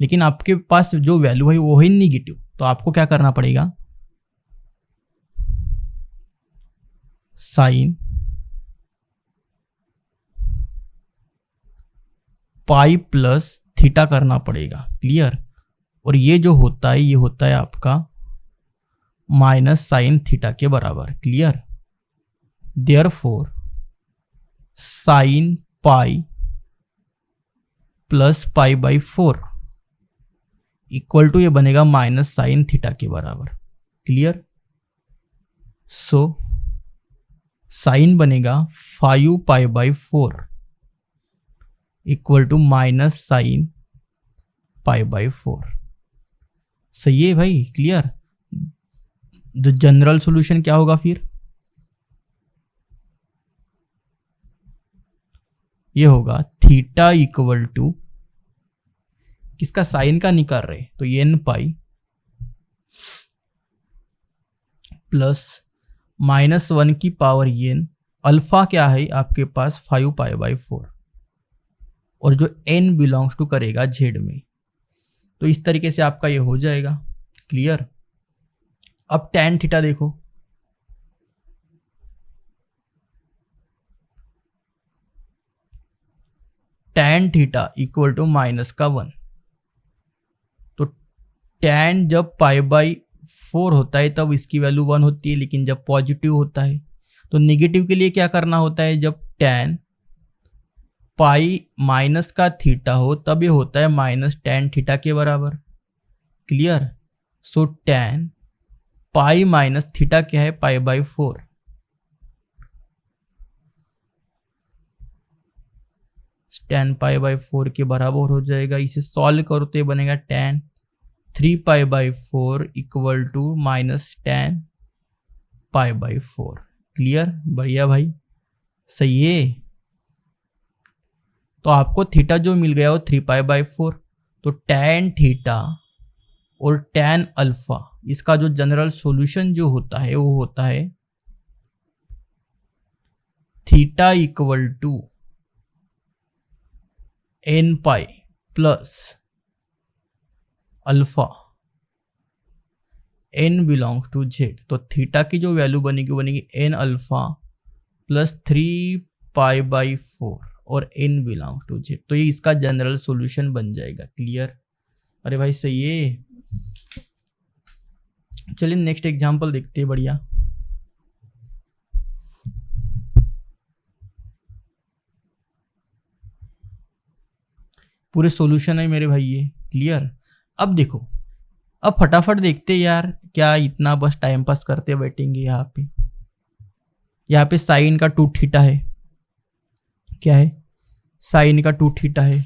लेकिन आपके पास जो वैल्यू है वो है निगेटिव। तो आपको क्या करना पड़ेगा, साइन पाई प्लस थीटा करना पड़ेगा, क्लियर। और ये जो होता है ये होता है आपका माइनस साइन थीटा के बराबर, clear. Therefore sine pi plus pi by 4 equal to ये बनेगा माइनस साइन थीटा के बराबर, क्लियर। सो साइन बनेगा 5 pi by 4 equal to minus sine pi by 4। सही है भाई, क्लियर। द जनरल सॉल्यूशन क्या होगा फिर, ये होगा थीटा इक्वल टू किसका, साइन का निकाल रहे तो एन पाई प्लस -1 की पावर एन, अल्फा क्या है आपके पास 5 पाई बाई 4, और जो एन बिलोंग्स टू करेगा जेड में। तो इस तरीके से आपका ये हो जाएगा, क्लियर। अब tan थीटा देखो, tan थीटा इक्वल टू -1। तो tan जब पाई बाई 4 होता है तब इसकी वैल्यू 1 होती है, लेकिन जब पॉजिटिव होता है तो नेगेटिव के लिए क्या करना होता है, जब tan पाई माइनस का थीटा हो तब ये होता है माइनस tan थीटा के बराबर, क्लियर। सो tan पाई माइनस थीटा क्या है, पाई बाई 4। tan पाई बाई 4 के बराबर हो जाएगा। इसे सॉल्व करो तो ये बनेगा tan 3 pi by 4 equal to minus tan pi by 4, clear. बढ़िया भाई, सही है। तो आपको थीटा जो मिल गया वो 3 पाई बाई 4। तो tan थीटा और tan अल्फा, इसका जो जनरल सॉल्यूशन जो होता है वो होता है theta equal to n pi plus alpha n belongs to z. तो थीटा की जो वैल्यू बनेगी वो बनेगी n alpha plus 3 pi by 4 और एन बिलोंग्स टू जेड। तो ये इसका जनरल सॉल्यूशन बन जाएगा, क्लियर। अरे भाई सही है। चलिए नेक्स्ट एग्जांपल देखते हैं, बढ़िया। पूरे सॉल्यूशन है मेरे भाई ये, क्लियर। अब देखो, अब फटाफट देखते हैं यार, क्या इतना बस टाइम पास करते बैठेंगे। यहाँ पे साइन का 2 थीटा है, क्या है, साइन का 2 थीटा है।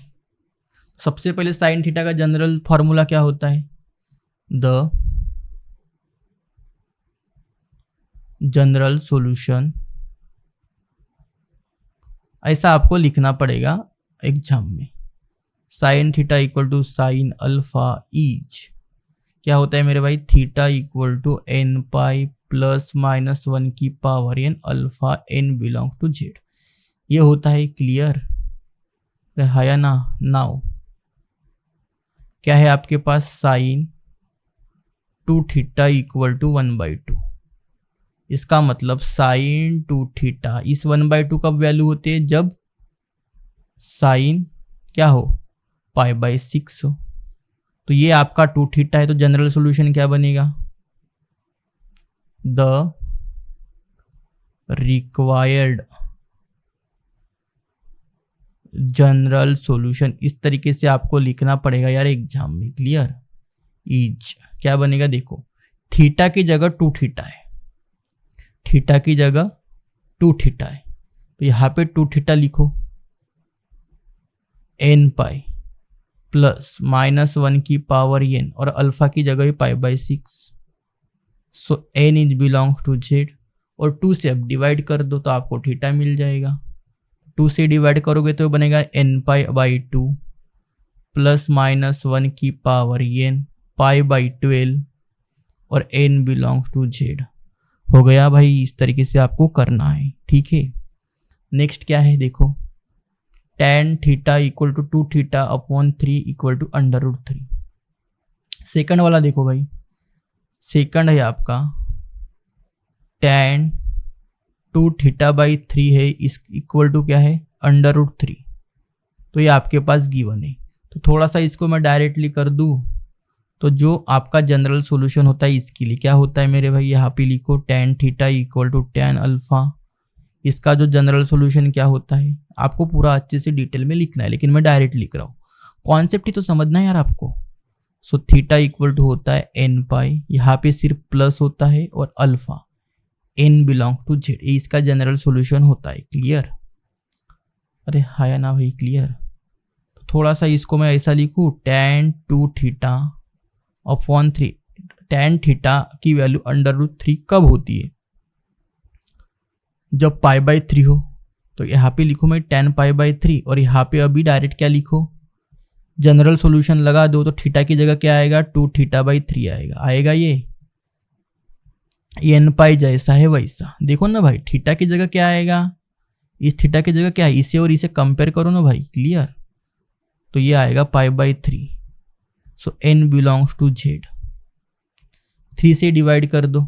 सबसे पहले साइन थीटा का जनरल फॉर्मूला क्या होता है, द जनरल सॉल्यूशन, ऐसा आपको लिखना पड़ेगा एग्जाम में। Sine theta equal to sine alpha is क्या होता है मेरे भाई, theta equal to n pi plus -1 की power n alpha n belongs to z. ये होता है, क्लियर है या ना। नाउ क्या है आपके पास, साइन 2 थीटा इक्वल टू 1/2। इसका मतलब साइन 2 थीटा, इस 1/2 कब वैल्यू होती है, जब साइन क्या हो, पाई बाई 6 हो। तो ये आपका 2 थीटा है। तो जनरल सॉल्यूशन क्या बनेगा, द रिक्वायर्ड जनरल सॉल्यूशन, इस तरीके से आपको लिखना पड़ेगा यार एग्जाम में, क्लियर। इज क्या बनेगा, देखो थीटा की जगह 2 थीटा है, थीटा की जगह 2 थीटा है, तो यहाँ पे 2 थीटा लिखो, एन पाई प्लस -1 की पावर एन और अल्फा की जगह ही pi by 6। So n is belongs to z, और 2 से अब डिवाइड कर दो तो आपको थीटा मिल जाएगा। 2 से डिवाइड करोगे तो बनेगा एन पाई बाई 2 प्लस -1 की पावर एन पाई बाई 12 और एन बिलोंग्स टू जेड। हो गया भाई, इस तरीके से आपको करना है, ठीक है। नेक्स्ट क्या है, देखो tan theta equal to 2 theta upon 3 equal to √3। Second वाला देखो भाई, सेकंड है आपका tan टू थीटा बाई 3 है, इस इक्वल टू क्या है √3। तो ये आपके पास गिवन है। तो थोड़ा सा इसको मैं डायरेक्टली कर दूँ तो जो आपका जनरल सॉल्यूशन होता है इसके लिए क्या होता है मेरे भाई, यहाँ पे लिखो tan theta equal to tan alpha. इसका जो जनरल सॉल्यूशन क्या होता है आपको पूरा अच्छे से डिटेल में लिखना है, लेकिन मैं डायरेक्ट लिख रहा हूँ, कॉन्सेप्ट ही तो समझना है यार आपको। सो थीटा इक्वल टू होता है n पाई, यहाँ पे सिर्फ प्लस होता है और alpha n belong to z, इसका जनरल सॉल्यूशन होता है। क्लियर? अरे हाँ या ना भाई क्लियर? तो थोड़ा सा इसको मैं ऐसा लिखूँ tan 2 theta upon 3। tan theta की वैल्यू √3 कब होती है, जब π/3 हो। तो यहाँ पे लिखूँ मैं tan π/3 और यहाँ पे अभी डायरेक्ट क्या लिखो, जनरल सॉल्यूशन लगा दो तो थीटा की जगह क्या आएगा 2 θ/3 आएगा ये n पाई जैसा है वैसा। देखो ना भाई थीटा की जगह क्या आएगा, इस थीटा की जगह क्या है, इसे और इसे कंपेयर करो ना भाई। क्लियर? तो ये आएगा π/3। सो n बिलोंग्स टू z। 3 से डिवाइड कर दो,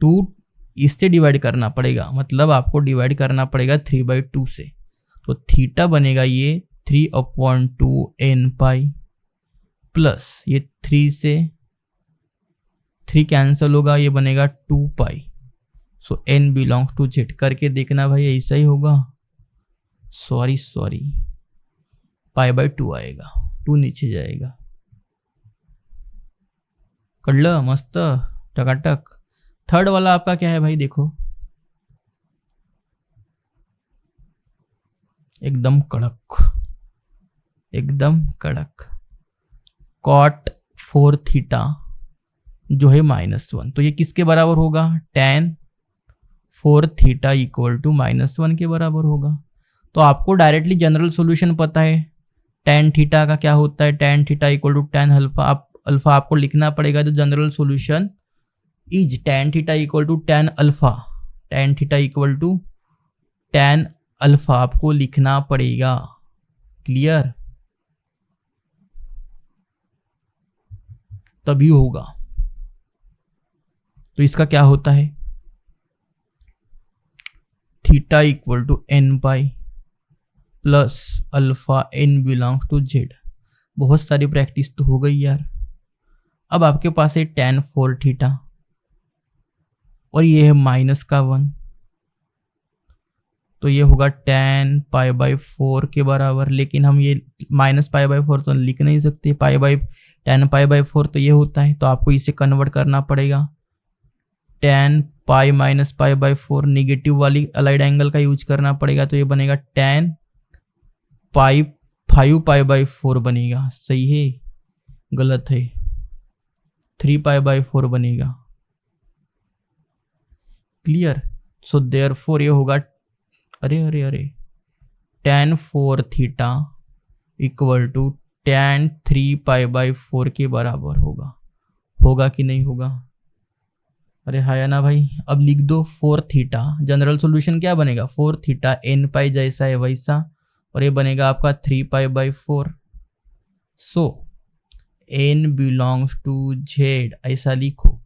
2 इससे डिवाइड करना पड़ेगा, मतलब आपको डिवाइड करना पड़ेगा 3/2 से। तो थीटा बनेगा ये 3/2 n पाई प्लस ये 3 से 3 कैंसिल होगा, ये बनेगा 2 पाई। So n belongs to z। करके देखना भाई ऐसा ही होगा, सॉरी π/2 आएगा, 2 नीचे जाएगा। कर लो मस्त टकाटक। थर्ड वाला आपका क्या है भाई, देखो एकदम कड़क, एकदम कड़क। cot 4 थीटा जो है -1, तो ये किसके बराबर होगा, tan 4 थीटा इक्वल टू -1 के बराबर होगा। तो आपको डायरेक्टली जनरल सॉल्यूशन पता है, tan थीटा का क्या होता है, tan theta equal to tan alpha. Alpha आपको लिखना पड़ेगा, जो general solution is tan theta equal to tan alpha. tan theta equal to tan alpha आपको लिखना पड़ेगा। क्लियर? तभी होगा। तो इसका क्या होता है, theta equal to n pi plus alpha n belongs to z। बहुत सारी प्रैक्टिस तो हो गई यार। अब आपके पास है tan 4 थीटा और ये है -1, तो ये होगा tan π/4 के बराबर। लेकिन हम ये -π/4 तो लिख नहीं सकते, tan π/4 तो ये होता है, तो आपको इसे कन्वर्ट करना पड़ेगा। tan पाई माइनस π/4 निगेटिव वाली अलाइड एंगल का यूज करना पड़ेगा, तो ये बनेगा tan पाई 5 π/4 बनेगा। सही है? गलत है, 3 π/4 बनेगा। क्लियर? सो देयरफॉर ये होगा, अरे tan 4 theta equal to tan 3 π/4 के बराबर होगा। होगा कि नहीं होगा? अरे हाँ या ना भाई? अब लिख दो 4 थीटा, जनरल सॉल्यूशन क्या बनेगा, 4 थीटा n पाई जैसा है वैसा, और ये बनेगा आपका 3 π/4। सो n बिलोंग्स टू z ऐसा लिखो।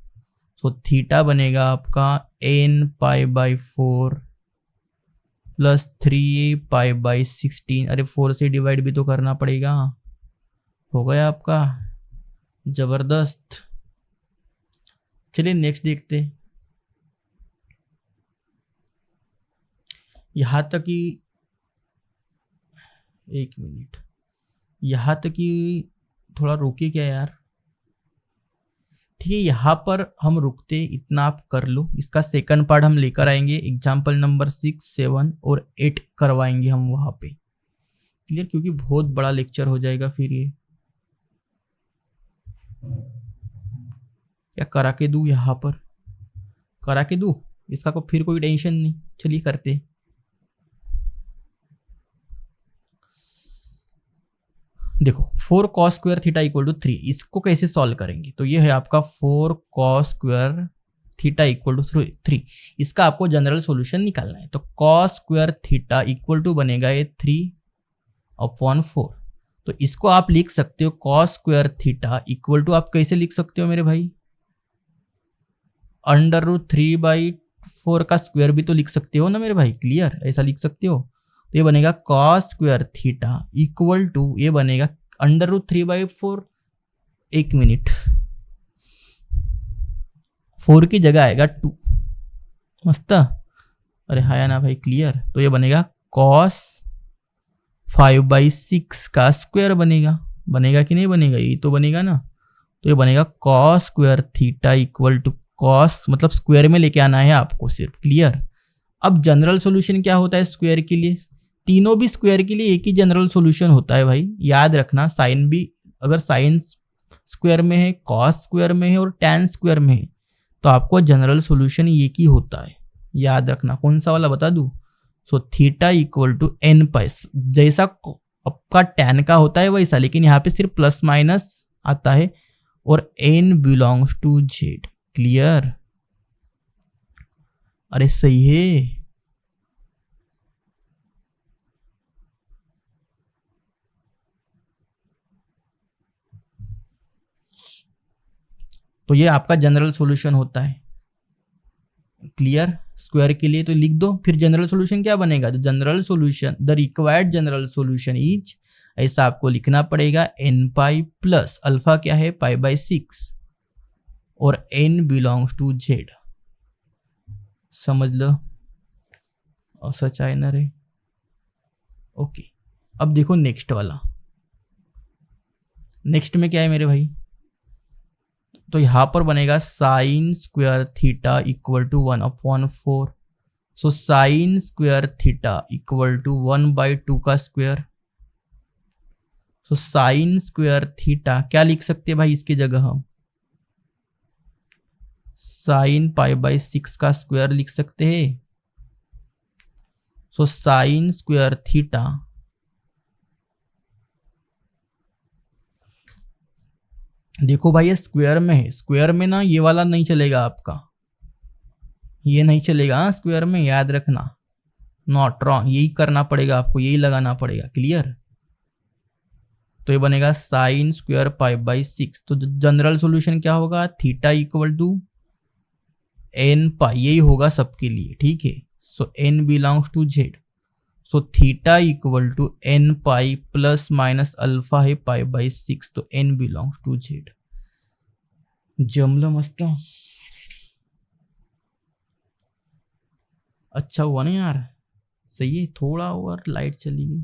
सो थीटा बनेगा आपका n π/4 प्लस 3 π/16। अरे 4 से डिवाइड भी तो करना पड़ेगा। हो गया आपका, जबरदस्त। चलिए नेक्स्ट देखते। यहाँ तक कि एक मिनट, यहाँ तक कि थोड़ा रोकिए क्या यार। ठीक है, यहाँ पर हम रुकते, इतना आप कर लो। इसका सेकंड पार्ट हम लेकर आएंगे, एग्जाम्पल नंबर 6, 7 और 8 करवाएंगे हम वहाँ पे। क्लियर? क्योंकि बहुत बड़ा लेक्चर हो जाएगा फिर ये। क्या करा के दूँ, यहाँ पर करा के दूँ इसका, को फिर कोई टेंशन नहीं। चलिए करते। देखो 4 cos square theta equal to 3, इसको कैसे सॉल्व करेंगे। तो ये है आपका 4 cos square theta equal to 3। इसका आपको जनरल सॉल्यूशन निकालना है। तो cos square theta equal to बनेगा ये 3/4। तो इसको आप लिख सकते हो cos square theta equal to, आप कैसे लिख सकते हो मेरे भाई, √3/2 4 का स्क्वायर भी तो लिख सकते हो ना मेरे भाई, क्लियर, ऐसा लिख सकते हो। तो ये बनेगा cos square theta equal to, ये बनेगा √3/4। 1 मिनट, 4 की जगह आएगा 2, मस्त। अरे हाँ ना भाई, क्लियर। तो ये बनेगा कॉस 5/6 का स्क्वायर बनेगा, बनेगा कि नहीं बनेगा, ये तो बनेगा ना। तो ये बनेगा cos square theta equal to cos, मतलब स्क्वायर में लेके आना है आपको सिर्फ, क्लियर। अब जनरल सॉल्यूशन क्या होता है स्क्वायर के लिए, तीनों भी स्क्वायर के लिए एक ही जनरल सॉल्यूशन होता है भाई, याद रखना। साइन भी, अगर साइन स्क्वायर में है, कॉस स्क्वायर में है और टैन स्क्वायर में है, तो आपको जनरल सॉल्यूशन एक ही होता है, याद रखना। कौन सा वाला बता दूं, so theta equal to n pi, जैसा आपका टैन का होता है वैसा, लेकिन यहाँ पे सिर्फ प्लस माइनस आता है, और n belongs to z, clear. अरे सही है। तो ये आपका जनरल सॉल्यूशन होता है, क्लियर। स्क्वायर के लिए तो लिख दो, फिर जनरल सॉल्यूशन क्या बनेगा, the general solution, the required general solution is, ऐसा आपको लिखना पड़ेगा, n पाई प्लस अल्फा क्या है π/6 और n बिलोंग्स टू z, समझ लो। और सच है ना रे, ओके। अब देखो नेक्स्ट वाला, नेक्स्ट में क्या है मेरे भाई, तो यहां पर बनेगा sine square theta equal to 1/4। So sine square theta equal to 1/2 का square. So sine square theta क्या लिख सकते हैं भाई इसकी जगह, हम साइन π/6 का स्क्वायर लिख सकते हैं। सो साइन स्क्वायर थीटा देखो भाई, ये स्क्वायर में है, स्क्वायर में ना ये वाला नहीं चलेगा आपका, ये नहीं चलेगा स्क्वायर में, याद रखना, नॉट रॉन्ग, यही करना पड़ेगा आपको, यही लगाना पड़ेगा, क्लियर। तो ये बनेगा साइन स्क्वायर π/6। तो जनरल सॉल्यूशन क्या होगा, theta equal to n pi, यही होगा सबके लिए, ठीक है। So n belongs to z, so theta equal to n pi plus minus alpha है π/6, तो n बिलोंग्स टू z। जमलो मस्त, अच्छा हुआ ना यार, सही है। थोड़ा और लाइट चली गई,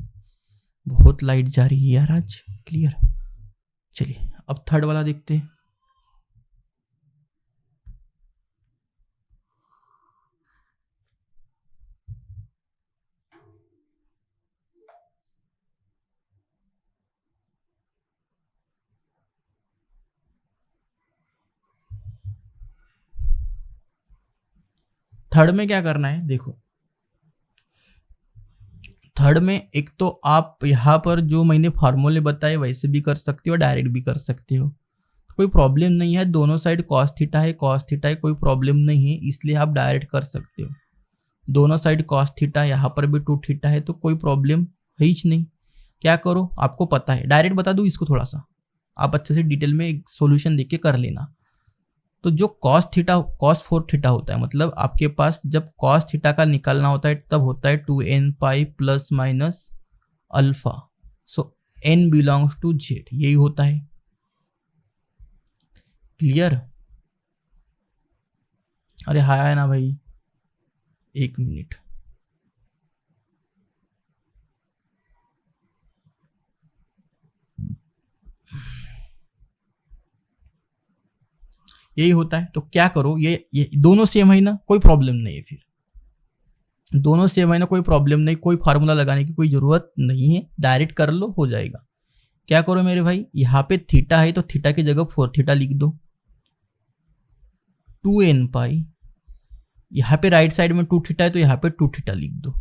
बहुत लाइट जा रही है यार आज, क्लियर। चलिए अब थर्ड वाला देखते हैं। थर्ड में क्या करना है, देखो थर्ड में एक तो आप यहाँ पर जो मैंने फार्मूले बताए वैसे भी कर सकते हो, डायरेक्ट भी कर सकते हो, कोई प्रॉब्लम नहीं है। दोनों साइड कॉस थीटा है, कॉस थीटा है, कोई प्रॉब्लम नहीं है, इसलिए आप डायरेक्ट कर सकते हो। दोनों साइड कॉस थीटा, यहाँ पर भी 2 थीटा है, तो कोई प्रॉब्लम है ही नहीं। क्या करो, आपको पता है, डायरेक्ट बता दूँ इसको, थोड़ा सा आप अच्छे से डिटेल में एक सोल्यूशन देख के कर लेना। तो जो cos थीटा cos 4 थीटा होता है, मतलब आपके पास जब cos थीटा का निकालना होता है तब होता है 2n pi plus minus alpha. So n belongs to z, यही होता है, क्लियर। अरे हाय ना भाई, 1 मिनट, यही होता है। तो क्या करो, ये दोनों सेम है ना, कोई प्रॉब्लम नहीं है, फिर दोनों सेम है ना, कोई प्रॉब्लम नहीं, कोई फार्मूला लगाने की कोई जरूरत नहीं है, डायरेक्ट कर लो, हो जाएगा। क्या करो मेरे भाई, यहाँ पे थीटा है तो थीटा की जगह 4 थीटा लिख दो, 2n पाई, यहाँ पे राइट साइड में 2 थीटा है तो यहाँ पे 2 थीटा लिख दो,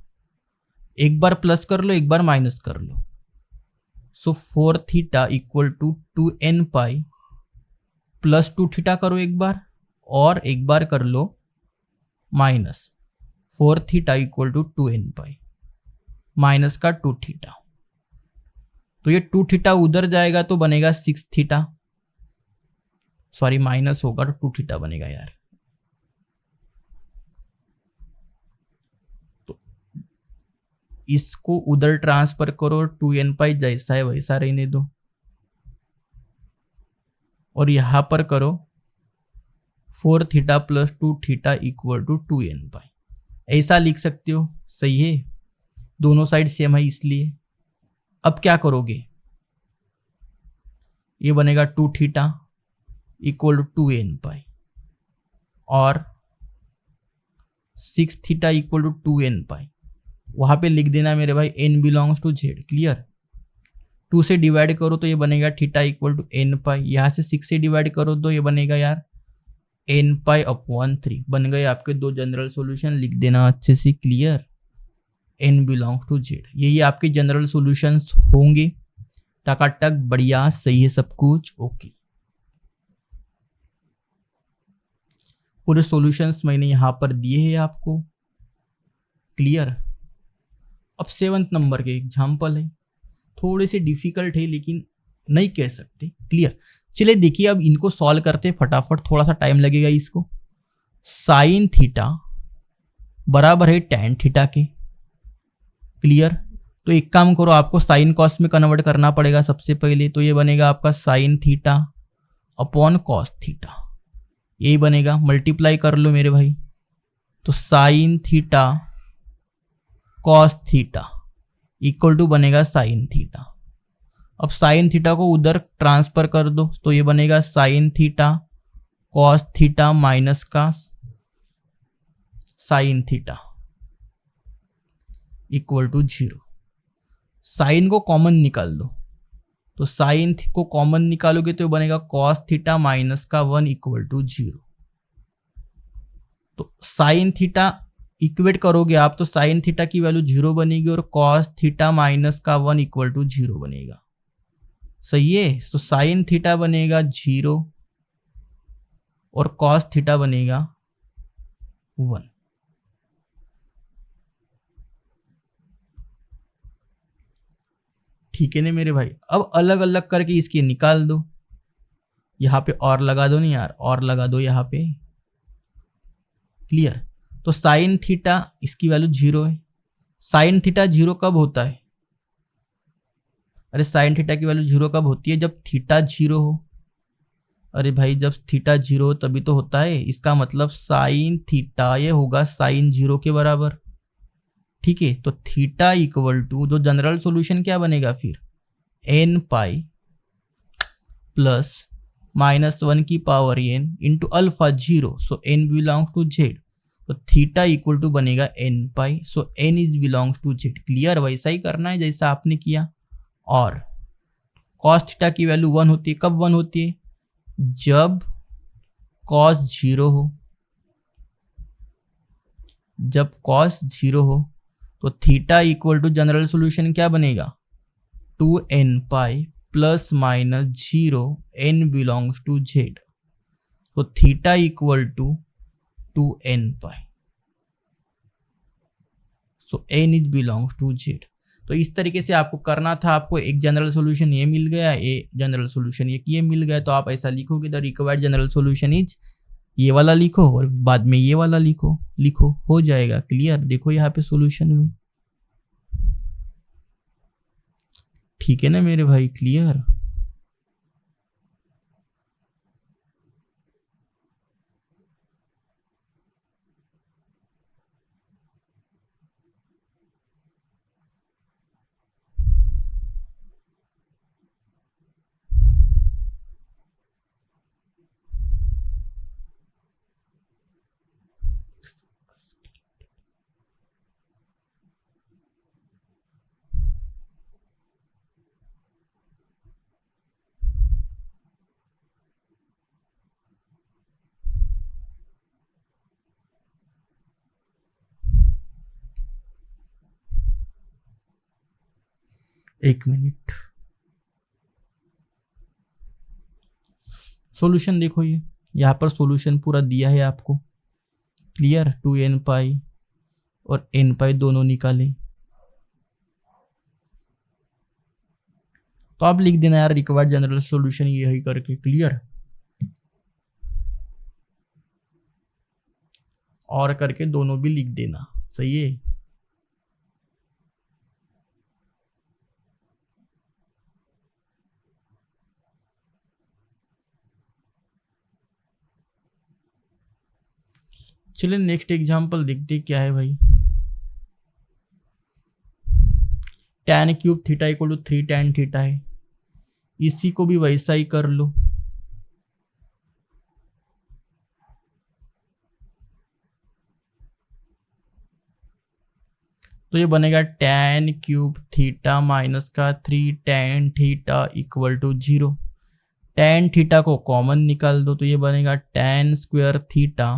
एक बार प्लस कर लो, एक बार माइनस कर लो। So 4 theta equal to 2n pi plus 2 theta करो एक बार, और एक बार कर लो minus 4 theta equal to 2n pi minus का 2 थीटा। तो ये 2 थीटा उधर जाएगा तो बनेगा 6 थीटा, सॉरी माइनस होगा तो 2 थीटा बनेगा यार। इसको उधर ट्रांसफर करो, 2n पाई जैसा है वैसा रहने दो, और यहां पर करो 4 theta plus 2 theta equal to 2n pi, ऐसा लिख सकते हो। सही है, दोनों साइड सेम है इसलिए। अब क्या करोगे, ये बनेगा 2 थीटा इक्वल टू 2n पाई और 6 थीटा इक्वल टू 2n पाई, वहां पे लिख देना मेरे भाई n belongs to z। Clear, 2 से डिवाइड करो तो ये बनेगा theta equal to n pi, यहाँ से 6 से डिवाइड करो तो ये बनेगा यार n पाई/3। बन गए आपके दो जनरल सॉल्यूशन, लिख देना अच्छे से। Clear, n belongs to z, यही आपके जनरल सॉल्यूशंस होंगे। टकाटक, बढ़िया, सही है सब कुछ, ओके। पूरे सॉल्यूशंस मैंने यहां पर दिए हैं आपको। क्लियर, अब 7th नंबर के एग्जाम्पल है, थोड़े से डिफिकल्ट है लेकिन नहीं कह सकते। क्लियर, चलिए देखिए अब इनको सॉल्व करते फटाफट, थोड़ा सा टाइम लगेगा इसको। साइन थीटा बराबर है टैन थीटा के। क्लियर, तो एक काम करो, आपको साइन कॉस में कन्वर्ट करना पड़ेगा सबसे पहले, तो ये बनेगा आपका sine theta upon cos theta, यही बनेगा। मल्टीप्लाई कर लो मेरे भाई, तो sine theta cos theta equal to बनेगा साइन थीटा। अब साइन थीटा को उधर ट्रांसफर कर दो, तो ये बनेगा sine theta cos theta minus का sine theta equal to 0। Sine को कॉमन निकाल दो, तो साइन को कॉमन निकालोगे तो बनेगा कॉस थीटा माइनस का 1 इक्वल टू 0। तो साइन थीटा इक्वेट करोगे आप तो साइन थीटा की वैल्यू 0 बनेगी और कॉस थीटा माइनस का 1 इक्वल टू 0 बनेगा। सही है, तो साइन थीटा बनेगा 0 और कॉस थीटा बनेगा 1। ठीक है ना मेरे भाई, अब अलग अलग करके इसके निकाल दो। यहां पे और लगा दो, नहीं यार और लगा दो यहां पे। क्लियर, तो साइन थीटा इसकी वैल्यू 0 है। साइन थीटा 0 कब होता है, अरे साइन थीटा की वैल्यू 0 कब होती है, जब थीटा 0 हो। अरे भाई जब थीटा 0 हो तभी तो होता है, इसका मतलब साइन थीटा ये होगा साइन 0 के बराबर। ठीक है, तो थीटा इक्वल टू जो जनरल सॉल्यूशन क्या बनेगा फिर, n पाई प्लस -1 की power n into alpha 0, so n belongs to z, तो थीटा इक्वल टू बनेगा n pi, so n is belongs to z। Clear, वैसा ही करना है जैसा आपने किया। और कॉस थीटा की वैल्यू 1 होती है, कब 1 होती है, जब कॉस 0 हो। जब कॉस 0 हो तो theta equal to general solution क्या बनेगा, 2n pi plus minus 0 n belongs to z, तो theta equal to 2n pi, so n is belongs to z। तो इस तरीके से आपको करना था। आपको एक जनरल सॉल्यूशन ये मिल गया, ये जनरल सॉल्यूशन एक ये मिल गया, तो आप ऐसा लिखोगे the required general solution is, ये वाला लिखो और बाद में ये वाला लिखो हो जाएगा। क्लियर, देखो यहाँ पे सॉल्यूशन में। ठीक है ना मेरे भाई, क्लियर। एक मिनट, सॉल्यूशन देखो, ये यहाँ पर सॉल्यूशन पूरा दिया है आपको। क्लियर, 2n पाई और n पाई दोनों निकाले, तो आप लिख देना यार रिक्वायर्ड जनरल सॉल्यूशन ये ही करके। क्लियर, और करके दोनों भी लिख देना। सही है, चलिए नेक्स्ट एग्जाम्पल देखते क्या है भाई। tan cube theta equal to 3 tan theta है, इसी को भी वैसा ही कर लो। तो ये बनेगा tan क्यूब थीटा माइनस का 3 tan theta equal to 0। tan theta को कॉमन निकाल दो तो ये बनेगा tan स्क्वायर थीटा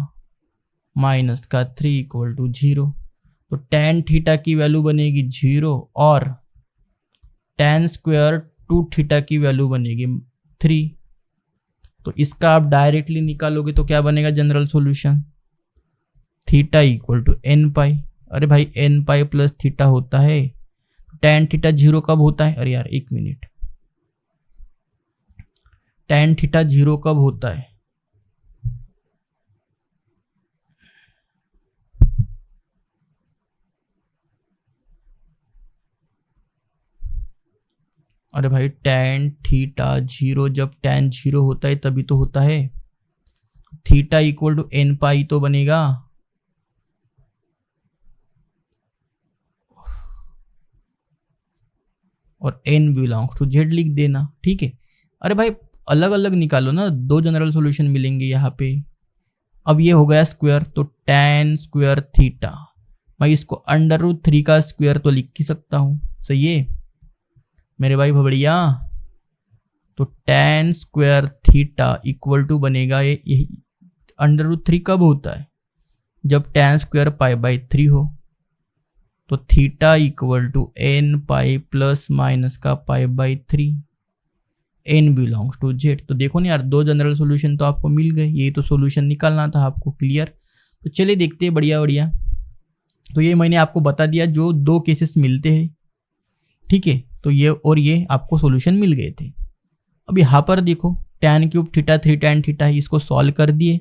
माइनस का 3 इक्वल टू 0। तो tan थीटा की वैल्यू बनेगी 0 और tan स्क्वायर 2 थीटा की वैल्यू बनेगी 3। तो इसका आप डायरेक्टली निकालोगे तो क्या बनेगा general solution, theta equal to n pi. अरे भाई n पाई प्लस थीटा होता है, tan थीटा 0 कब होता है, अरे यार एक मिनट, tan थीटा 0 कब होता है, अरे भाई tan थीटा 0 जब tan 0 होता है तभी तो होता है, थीटा इक्वल टू n पाई तो बनेगा। और n बिलोंग्स टू z लिख देना, ठीक है। अरे भाई अलग अलग निकालो ना, दो जनरल सॉल्यूशन मिलेंगे यहाँ पे। अब ये हो गया स्क्वायर, तो tan स्क्वायर थीटा, मैं इसको √3 का स्क्वायर तो लिख ही सकता हूँ, सही है मेरे भाई भबड़िया। तो tan square theta equal to बनेगा ये √3 कब होता है, जब tan स्क्वायर π/3 हो। तो theta equal to n pi plus minus का π/3, n बिलोंग्स टू z। तो देखो ना यार, दो जनरल सॉल्यूशन तो आपको मिल गए, यही तो सॉल्यूशन निकालना था आपको, क्लियर। तो चलिए देखते हैं, बढ़िया बढ़िया। तो ये मैंने आपको बता दिया जो दो केसेस मिलते हैं, ठीक है। तो ये और ये आपको सॉल्यूशन मिल गए थे। अब यहाँ पर देखो tan cube theta 3 tan theta है, इसको सॉल्व कर दिए